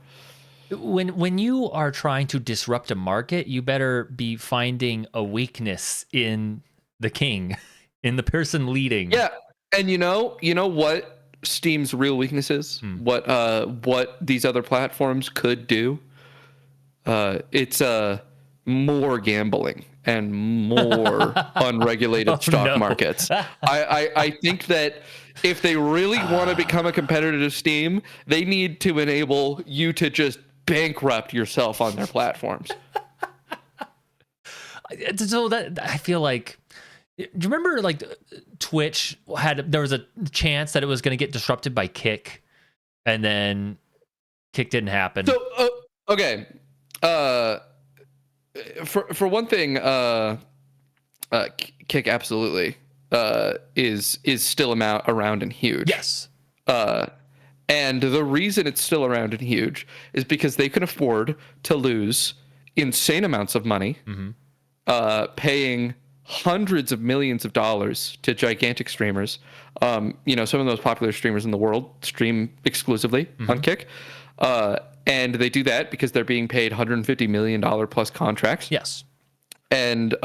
Speaker 1: When you are trying to disrupt a market, you better be finding a weakness in the king, in the person leading.
Speaker 2: Yeah, and you know what Steam's real weakness is? What these other platforms could do? It's more gambling and more unregulated stock markets. I think that if they really want to become a competitor to Steam, they need to enable you to just bankrupt yourself on their platforms.
Speaker 1: So that, I feel like, do you remember like Twitch there was a chance that it was going to get disrupted by Kick, and then Kick didn't happen.
Speaker 2: So okay, for one thing, Kick absolutely is still around and huge.
Speaker 1: Yes.
Speaker 2: And the reason it's still around and huge is because they can afford to lose insane amounts of money, paying hundreds of millions of dollars to gigantic streamers. Some of those popular streamers in the world stream exclusively on Kick. And they do that because they're being paid $150 million plus contracts.
Speaker 1: Yes.
Speaker 2: And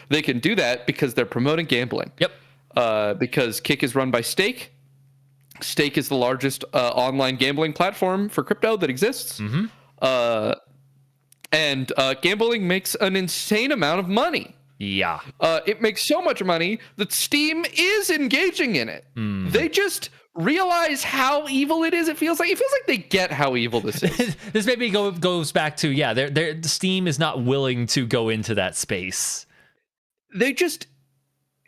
Speaker 2: they can do that because they're promoting gambling.
Speaker 1: Yep.
Speaker 2: Because Kick is run by Stake. Stake is the largest online gambling platform for crypto that exists. And gambling makes an insane amount of money.
Speaker 1: Yeah.
Speaker 2: It makes so much money that Steam is engaging in it. They just realize how evil it is. It feels like they get how evil this is.
Speaker 1: This maybe goes back to Steam is not willing to go into that space.
Speaker 2: They just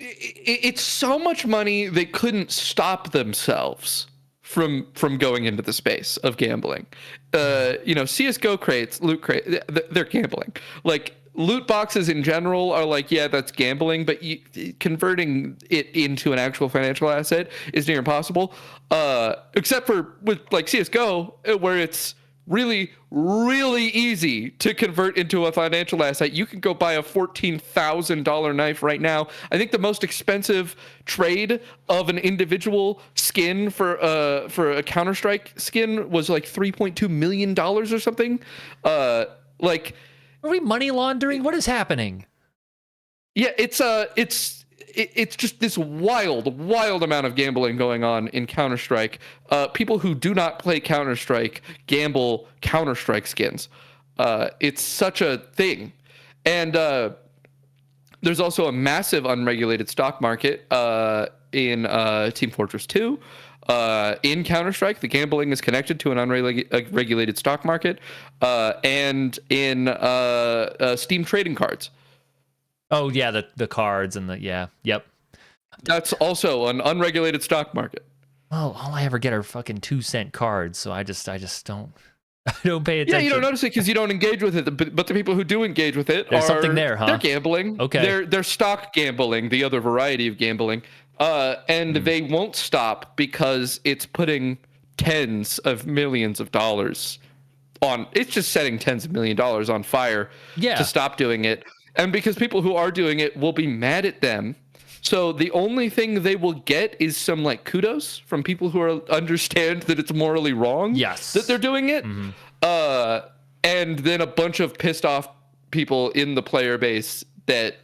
Speaker 2: it's so much money they couldn't stop themselves from going into the space of gambling. CS:GO crates, loot crates, they're gambling. Like loot boxes in general are like, yeah, that's gambling, but converting it into an actual financial asset is near impossible. Except for with like CS:GO, where it's really, really easy to convert into a financial asset. You can go buy a $14,000 knife right now. I think the most expensive trade of an individual skin for a Counter-Strike skin was like $3.2 million or something. Are
Speaker 1: we money laundering? What is happening?
Speaker 2: Yeah, it's just this wild amount of gambling going on in Counter-Strike. People who do not play Counter-Strike gamble Counter-Strike skins. It's such a thing. And there's also a massive unregulated stock market in Team Fortress 2. In Counter-Strike, the gambling is connected to an unregulated stock market, and in Steam trading cards.
Speaker 1: Oh yeah, the cards and yep.
Speaker 2: That's also an unregulated stock market.
Speaker 1: Well, all I ever get are fucking 2-cent cards, so I just don't pay attention.
Speaker 2: Yeah, you don't notice it because you don't engage with it. But the people who do engage with it
Speaker 1: There's something there, huh?
Speaker 2: They're gambling.
Speaker 1: Okay.
Speaker 2: They're stock gambling, the other variety of gambling, and they won't stop because it's putting tens of millions of dollars on. It's just setting tens of millions of dollars on fire to stop doing it. And because people who are doing it will be mad at them. So the only thing they will get is some like kudos from people who understand that it's morally wrong that they're doing it. And then a bunch of pissed off people in the player base that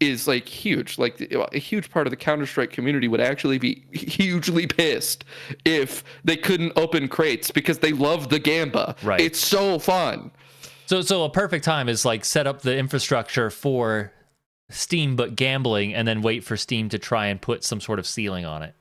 Speaker 2: is like huge. Like a huge part of the Counter-Strike community would actually be hugely pissed if they couldn't open crates because they love the Gamba.
Speaker 1: Right.
Speaker 2: It's so fun.
Speaker 1: So a perfect time is like set up the infrastructure for Steam but gambling, and then wait for Steam to try and put some sort of ceiling on it.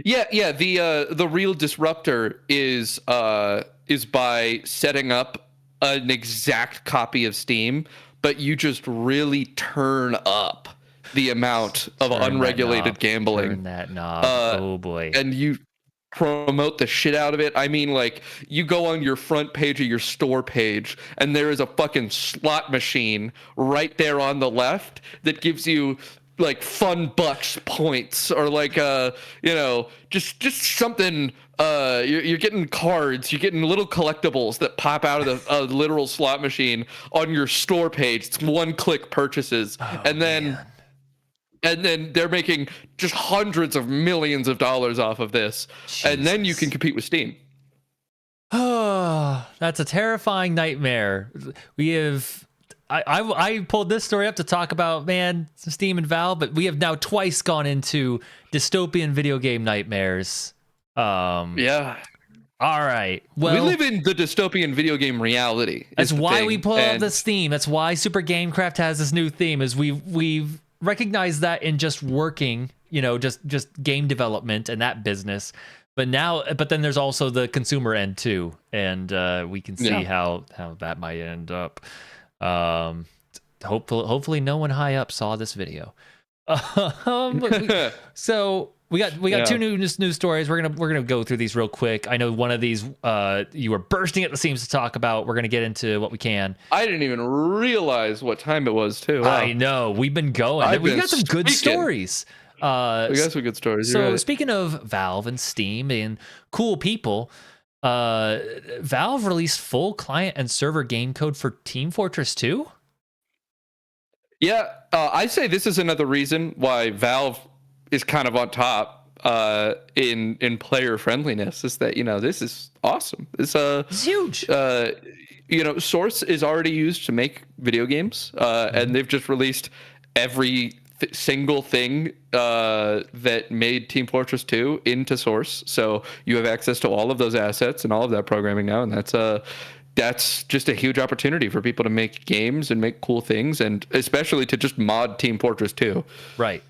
Speaker 2: Yeah. The real disruptor is by setting up an exact copy of Steam, but you just really turn up the amount of unregulated gambling.
Speaker 1: Turn that knob. Oh boy.
Speaker 2: And you promote the shit out of it. I mean, like, you go on your front page of your store page and there is a fucking slot machine right there on the left that gives you like fun bucks points, or like just something. You're getting cards, you're getting little collectibles that pop out of the literal slot machine on your store page. It's one-click purchases. And then they're making just hundreds of millions of dollars off of this. Jesus. And then you can compete with Steam.
Speaker 1: Oh, that's a terrifying nightmare. We have... I pulled this story up to talk about, man, Steam and Valve, but we have now twice gone into dystopian video game nightmares.
Speaker 2: Yeah.
Speaker 1: All right. Well,
Speaker 2: we live in the dystopian video game reality.
Speaker 1: That's why we pull up this theme. That's why Super Gamecraft has this new theme, is we've recognized that in just working, just game development and that business. But then there's also the consumer end too, and we can see how that might end up. Hopefully no one high up saw this video. So we got two news stories. We're gonna go through these real quick. I know one of these you were bursting at the seams to talk about. We're gonna get into what we can.
Speaker 2: I didn't even realize what time it was too. Wow.
Speaker 1: I know, we've been going. We got some good stories.
Speaker 2: We got some good stories.
Speaker 1: So speaking of Valve and Steam and cool people, Valve released full client and server game code for Team Fortress 2.
Speaker 2: Yeah, I say this is another reason why Valve is kind of on top in player friendliness. Is that this is awesome. It's
Speaker 1: huge.
Speaker 2: Source is already used to make video games, and they've just released every single thing that made Team Fortress 2 into Source. So you have access to all of those assets and all of that programming now, and that's just a huge opportunity for people to make games and make cool things, and especially to just mod Team Fortress 2.
Speaker 1: Right.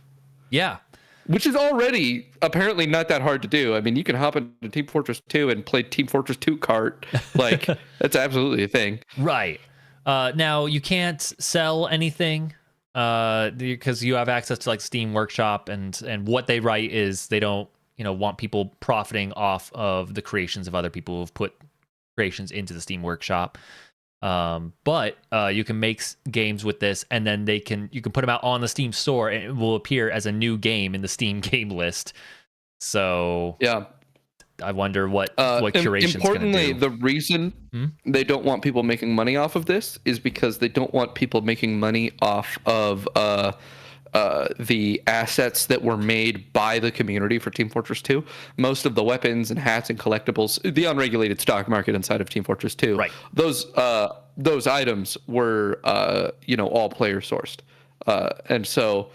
Speaker 1: Yeah.
Speaker 2: Which is already apparently not that hard to do. I mean, you can hop into Team Fortress 2 and play Team Fortress 2 kart. Like, that's absolutely a thing.
Speaker 1: Right. Now, you can't sell anything because you have access to like Steam Workshop, and what they write is they don't want people profiting off of the creations of other people who've put creations into the Steam Workshop. But you can make games with this, and then you can put them out on the Steam store, and it will appear as a new game in the Steam game list. So
Speaker 2: yeah,
Speaker 1: I wonder what curation's
Speaker 2: importantly,
Speaker 1: gonna do.
Speaker 2: the reason they don't want people making money off of this is because they don't want people making money off of the assets that were made by the community for Team Fortress 2. Most of the weapons and hats and collectibles, the unregulated stock market inside of Team Fortress 2,
Speaker 1: right?
Speaker 2: Those items were all player sourced, and so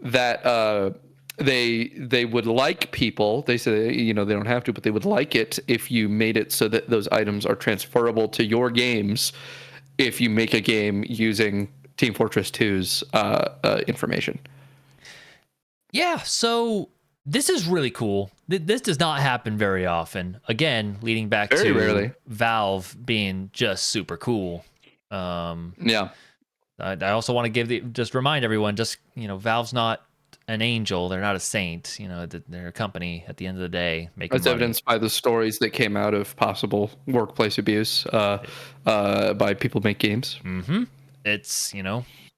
Speaker 2: that they would like people. They say they don't have to, but they would like it if you made it so that those items are transferable to your games if you make a game using Team Fortress 2's information.
Speaker 1: Yeah, so this is really cool. This does not happen very often. Again, leading back
Speaker 2: very
Speaker 1: to
Speaker 2: rarely.
Speaker 1: Valve being just super cool.
Speaker 2: Yeah.
Speaker 1: I also want to just remind everyone, Valve's not an angel. They're not a saint. They're a company at the end of the day making
Speaker 2: That's
Speaker 1: money.
Speaker 2: evidenced by the stories that came out of possible workplace abuse by people make games.
Speaker 1: Mm-hmm. It's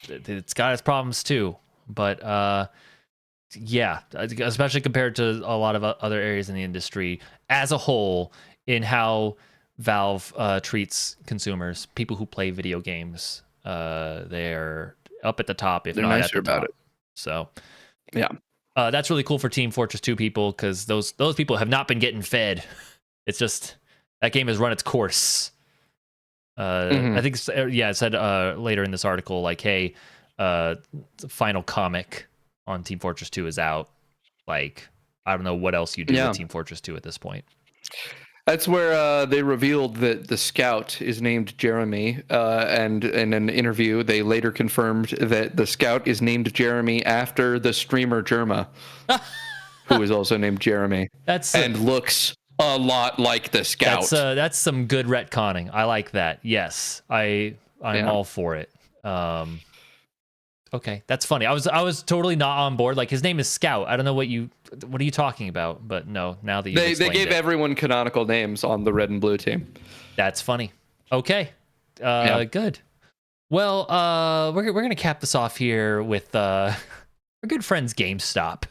Speaker 1: it's got its problems too, but yeah, especially compared to a lot of other areas in the industry as a whole, in how Valve treats consumers, people who play video games. They're up at the top, if
Speaker 2: they're
Speaker 1: not
Speaker 2: nicer
Speaker 1: at the top.
Speaker 2: about it.
Speaker 1: So
Speaker 2: yeah,
Speaker 1: that's really cool for Team Fortress 2 people, because those people have not been getting fed. It's just that game has run its course. I think it said later in this article, like, hey, the final comic on Team Fortress 2 is out. Like, I don't know what else you do with Team Fortress 2 at this point.
Speaker 2: That's where they revealed that the scout is named Jeremy, and in an interview, they later confirmed that the scout is named Jeremy after the streamer Jerma, who is also named Jeremy, and looks a lot like the scout.
Speaker 1: That's some good retconning. I like that. Yes, I'm all for it. Okay, that's funny. I was totally not on board. Like, his name is Scout. I don't know what are you talking about? But no, now that
Speaker 2: they gave everyone canonical names on the red and blue team.
Speaker 1: That's funny. Okay, good. Well, we're gonna cap this off here with our good friends GameStop.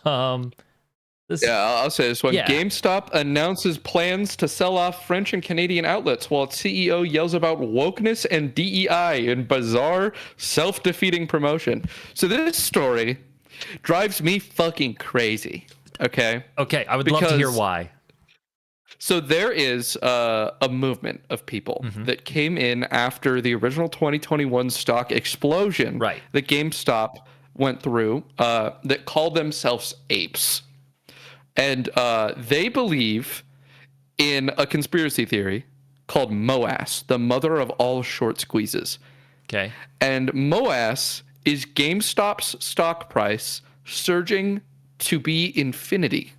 Speaker 2: I'll say this one. Yeah. GameStop announces plans to sell off French and Canadian outlets while its CEO yells about wokeness and DEI in bizarre, self-defeating promotion. So this story drives me fucking crazy. Okay,
Speaker 1: I would love to hear why.
Speaker 2: So there is a movement of people that came in after the original 2021 stock explosion that GameStop went through that called themselves apes. And they believe in a conspiracy theory called MOAS, the mother of all short squeezes.
Speaker 1: Okay.
Speaker 2: And MOAS is GameStop's stock price surging to be infinity.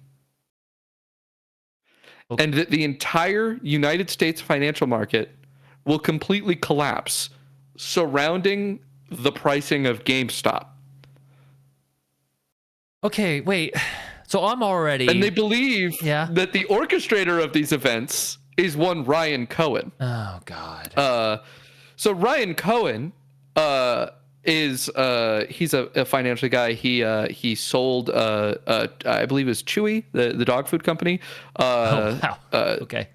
Speaker 2: Okay. And that the entire United States financial market will completely collapse surrounding the pricing of GameStop.
Speaker 1: Okay, wait. So I'm already...
Speaker 2: And they believe that the orchestrator of these events is one Ryan Cohen.
Speaker 1: Oh, God.
Speaker 2: So Ryan Cohen he's a financial guy. He sold, I believe it was Chewy, the dog food company.
Speaker 1: Wow. Okay.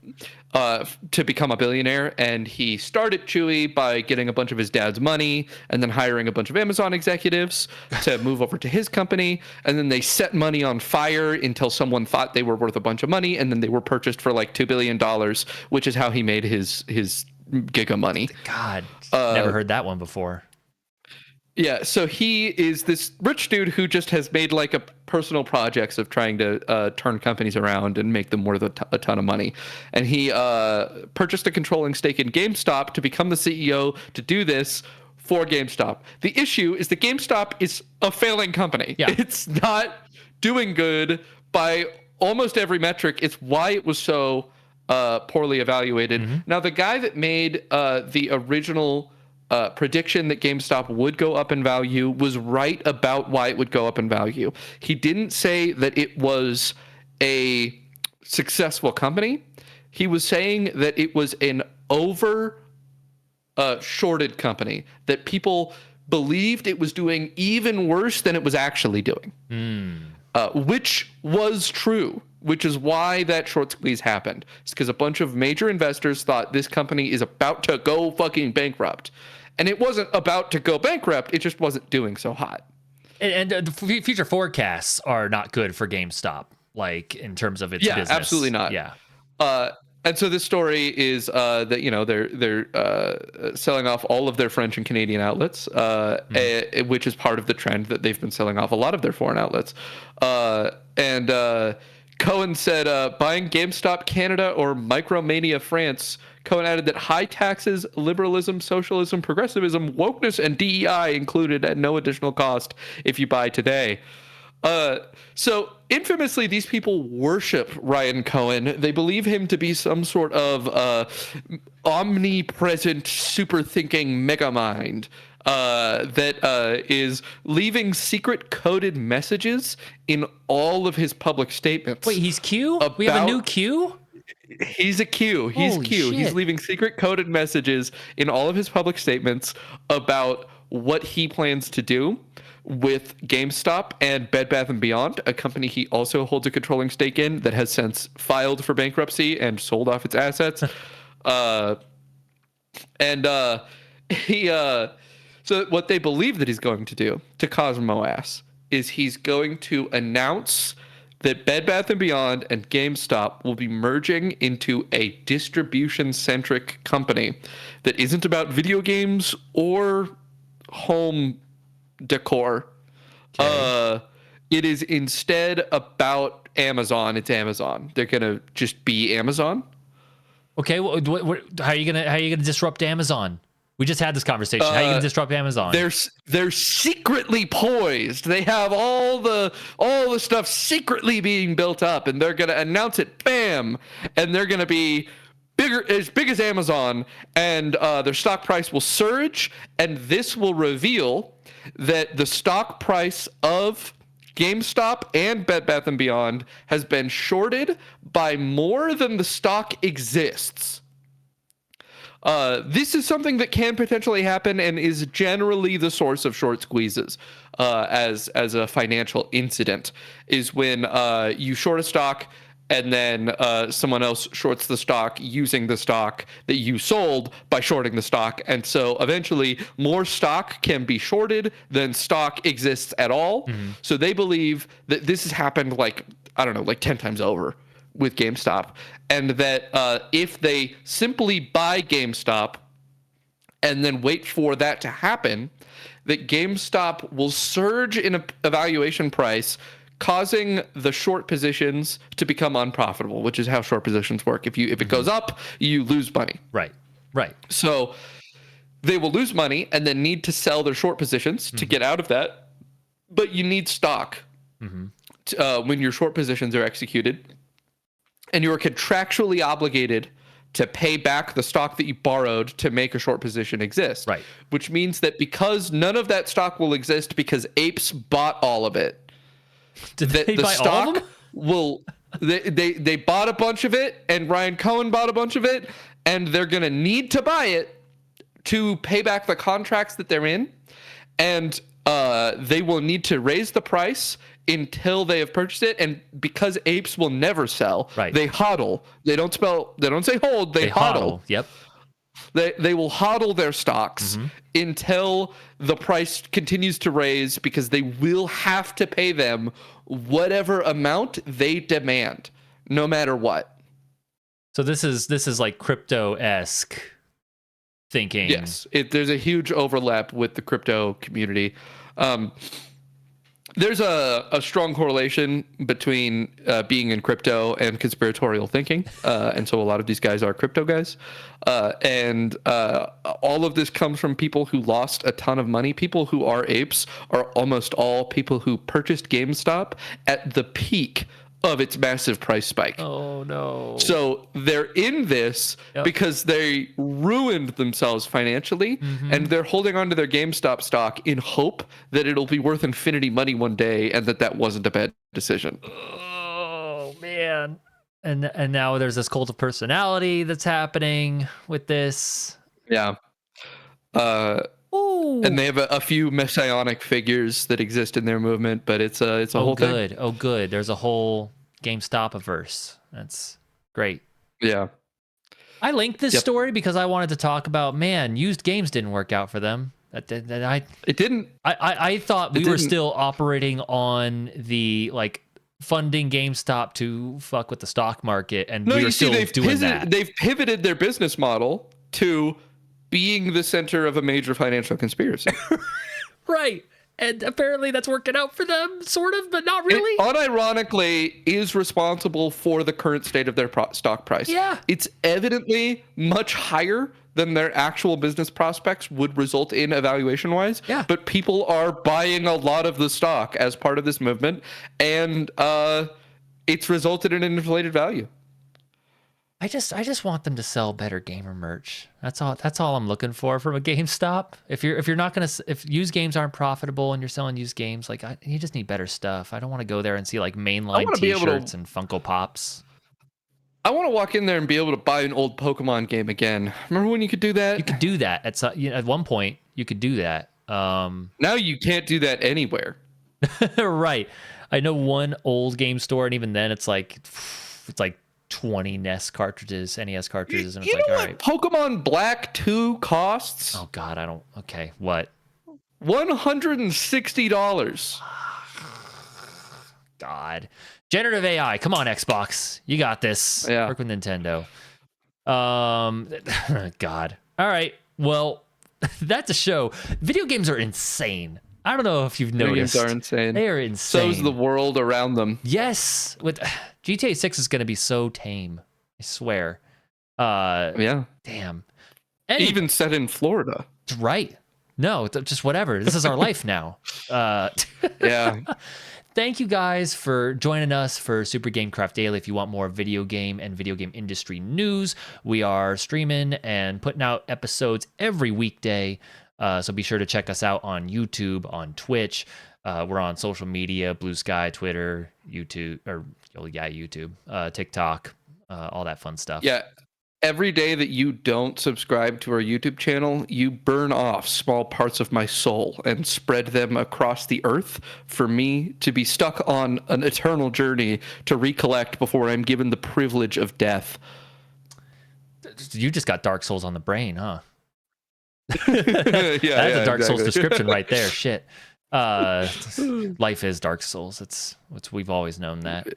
Speaker 2: To become a billionaire, and he started Chewy by getting a bunch of his dad's money and then hiring a bunch of Amazon executives to move over to his company, and then they set money on fire until someone thought they were worth a bunch of money, and then they were purchased for like $2 billion, which is how he made his giga money.
Speaker 1: God, never heard that one before.
Speaker 2: Yeah, so he is this rich dude who just has made like a personal projects of trying to turn companies around and make them worth a ton of money. And he purchased a controlling stake in GameStop to become the CEO to do this for GameStop. The issue is that GameStop is a failing company. Yeah. It's not doing good by almost every metric. It's why it was so poorly evaluated. Mm-hmm. Now, the guy that made the original prediction that GameStop would go up in value was right about why it would go up in value. He didn't say that it was a successful company. He was saying that it was an shorted company, that people believed it was doing even worse than it was actually doing, which was true. Which is why that short squeeze happened. It's because a bunch of major investors thought this company is about to go fucking bankrupt. And it wasn't about to go bankrupt. It just wasn't doing so hot.
Speaker 1: And the future forecasts are not good for GameStop, like in terms of its business.
Speaker 2: Yeah, absolutely not.
Speaker 1: Yeah.
Speaker 2: And so this story is that they're selling off all of their French and Canadian outlets, which is part of the trend that they've been selling off a lot of their foreign outlets. Cohen said, buying GameStop Canada or Micromania France. Cohen added that high taxes, liberalism, socialism, progressivism, wokeness, and DEI included at no additional cost if you buy today. So infamously, these people worship Ryan Cohen. They believe him to be some sort of omnipresent, super-thinking megamind that is leaving secret coded messages in all of his public statements.
Speaker 1: Wait, he's Q? We have a new Q?
Speaker 2: He's a Q. He's
Speaker 1: Holy
Speaker 2: Q.
Speaker 1: Shit.
Speaker 2: He's leaving secret coded messages in all of his public statements about what he plans to do with GameStop and Bed Bath & Beyond, a company he also holds a controlling stake in that has since filed for bankruptcy and sold off its assets. So what they believe that he's going to do to cause MOAS is he's going to announce that Bed Bath & Beyond and GameStop will be merging into a distribution-centric company that isn't about video games or home decor.
Speaker 1: Okay.
Speaker 2: It is instead about Amazon. It's Amazon. They're gonna just be Amazon.
Speaker 1: Okay, how are you gonna disrupt Amazon? We just had this conversation. How are you gonna disrupt Amazon?
Speaker 2: They're secretly poised. They have all the stuff secretly being built up, and they're gonna announce it, bam, and they're gonna be as big as Amazon, and their stock price will surge, and this will reveal that the stock price of GameStop and Bed Bath & Beyond has been shorted by more than the stock exists. This is something that can potentially happen and is generally the source of short squeezes as a financial incident, is when you short a stock and then someone else shorts the stock using the stock that you sold by shorting the stock. And so eventually more stock can be shorted than stock exists at all. Mm-hmm. So they believe that this has happened like 10 times over with GameStop. And that if they simply buy GameStop and then wait for that to happen, that GameStop will surge in a valuation price, causing the short positions to become unprofitable, which is how short positions work. If it goes up, you lose money.
Speaker 1: Right.
Speaker 2: So they will lose money and then need to sell their short positions to get out of that. But you need stock when your short positions are executed, and you are contractually obligated to pay back the stock that you borrowed to make a short position exist.
Speaker 1: Right.
Speaker 2: Which means that because none of that stock will exist because apes bought all of it,
Speaker 1: Did they buy all of them?
Speaker 2: They bought a bunch of it, and Ryan Cohen bought a bunch of it, and they're going to need to buy it to pay back the contracts that they're in, and they will need to raise the price until they have purchased it. And because apes will never sell, they hodl. They don't say hold, they hodl.
Speaker 1: Yep.
Speaker 2: They will hodl their stocks until the price continues to raise, because they will have to pay them whatever amount they demand, no matter what.
Speaker 1: So this is like crypto-esque thinking.
Speaker 2: Yes, there's a huge overlap with the crypto community. There's a strong correlation between being in crypto and conspiratorial thinking. And so a lot of these guys are crypto guys. And all of this comes from people who lost a ton of money. People who are apes are almost all people who purchased GameStop at the peak of its massive price spike.
Speaker 1: Oh, no.
Speaker 2: So they're in this because they ruined themselves financially, and they're holding on to their GameStop stock in hope that it'll be worth infinity money one day, and that wasn't a bad decision.
Speaker 1: Oh, man. And now there's this cult of personality that's happening with this.
Speaker 2: Yeah. And they have a few messianic figures that exist in their movement, but it's a whole thing.
Speaker 1: Oh, good. There's a whole GameStop-averse. That's great.
Speaker 2: Yeah.
Speaker 1: I linked this story because I wanted to talk about, used games didn't work out for them.
Speaker 2: It didn't.
Speaker 1: I thought we were still operating on the funding GameStop to fuck with the stock market, and we were still doing that.
Speaker 2: They've pivoted their business model to being the center of a major financial conspiracy.
Speaker 1: Right. And apparently that's working out for them, sort of, but not really.
Speaker 2: It unironically is responsible for the current state of their stock price.
Speaker 1: Yeah.
Speaker 2: It's evidently much higher than their actual business prospects would result in evaluation-wise.
Speaker 1: Yeah.
Speaker 2: But people are buying a lot of the stock as part of this movement, and it's resulted in an inflated value.
Speaker 1: I just want them to sell better gamer merch. That's all I'm looking for from a GameStop. If used games aren't profitable and you're selling used games, you just need better stuff. I don't want to go there and see mainline T-shirts and Funko Pops.
Speaker 2: I want to walk in there and be able to buy an old Pokemon game again. Remember when you could do that?
Speaker 1: You could do that at one point. You could do that.
Speaker 2: Now you can't do that anywhere.
Speaker 1: Right. I know one old game store, and even then it's like 20 NES cartridges, and it's
Speaker 2: all
Speaker 1: right.
Speaker 2: Pokemon Black 2 costs?
Speaker 1: Oh God, okay, what?
Speaker 2: $160.
Speaker 1: God. Generative AI, come on, Xbox. You got this.
Speaker 2: Yeah.
Speaker 1: Work with Nintendo. God. All right. Well, That's a show. Video games are insane. I don't know if you've noticed.
Speaker 2: Video games are insane.
Speaker 1: They are insane.
Speaker 2: So is the world around them.
Speaker 1: Yes. With GTA 6 is going to be so tame. I swear.
Speaker 2: Yeah.
Speaker 1: Damn.
Speaker 2: Even set in Florida.
Speaker 1: Right. No, just whatever. This is our life now.
Speaker 2: Yeah.
Speaker 1: Thank you guys for joining us for Super Gamecraft Daily. If you want more video game and video game industry news, we are streaming and putting out episodes every weekday. So be sure to check us out on YouTube, on Twitch. We're on social media, Blue Sky, Twitter, YouTube, YouTube, TikTok, all that fun stuff.
Speaker 2: Yeah. Every day that you don't subscribe to our YouTube channel, you burn off small parts of my soul and spread them across the earth for me to be stuck on an eternal journey to recollect before I'm given the privilege of death.
Speaker 1: You just got Dark Souls on the brain, huh?
Speaker 2: Yeah,
Speaker 1: That's a Dark Souls
Speaker 2: exactly.
Speaker 1: description right there. Shit. Life is Dark Souls. It's we've always known that.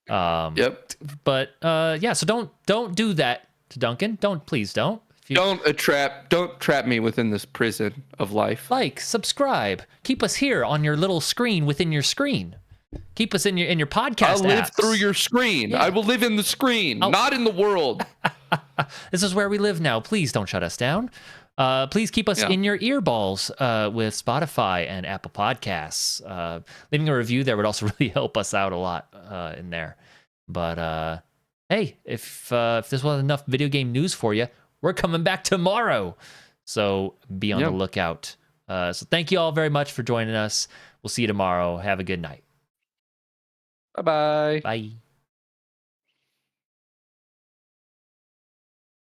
Speaker 2: Yep.
Speaker 1: But yeah, so don't do that to Duncan. Please don't.
Speaker 2: Don't trap me within this prison of life.
Speaker 1: Like, subscribe. Keep us here on your little screen within your screen. Keep us in your podcast.
Speaker 2: I'll live
Speaker 1: apps.
Speaker 2: through your screen.
Speaker 1: Yeah.
Speaker 2: I will live in the screen, not in the world.
Speaker 1: This is where we live now. Please don't shut us down. Please keep us in your earballs with Spotify and Apple Podcasts. Leaving a review there would also really help us out a lot in there. But hey, if this wasn't enough video game news for you, we're coming back tomorrow. So be on the lookout. So thank you all very much for joining us. We'll see you tomorrow. Have a good night.
Speaker 2: Bye-bye.
Speaker 1: Bye.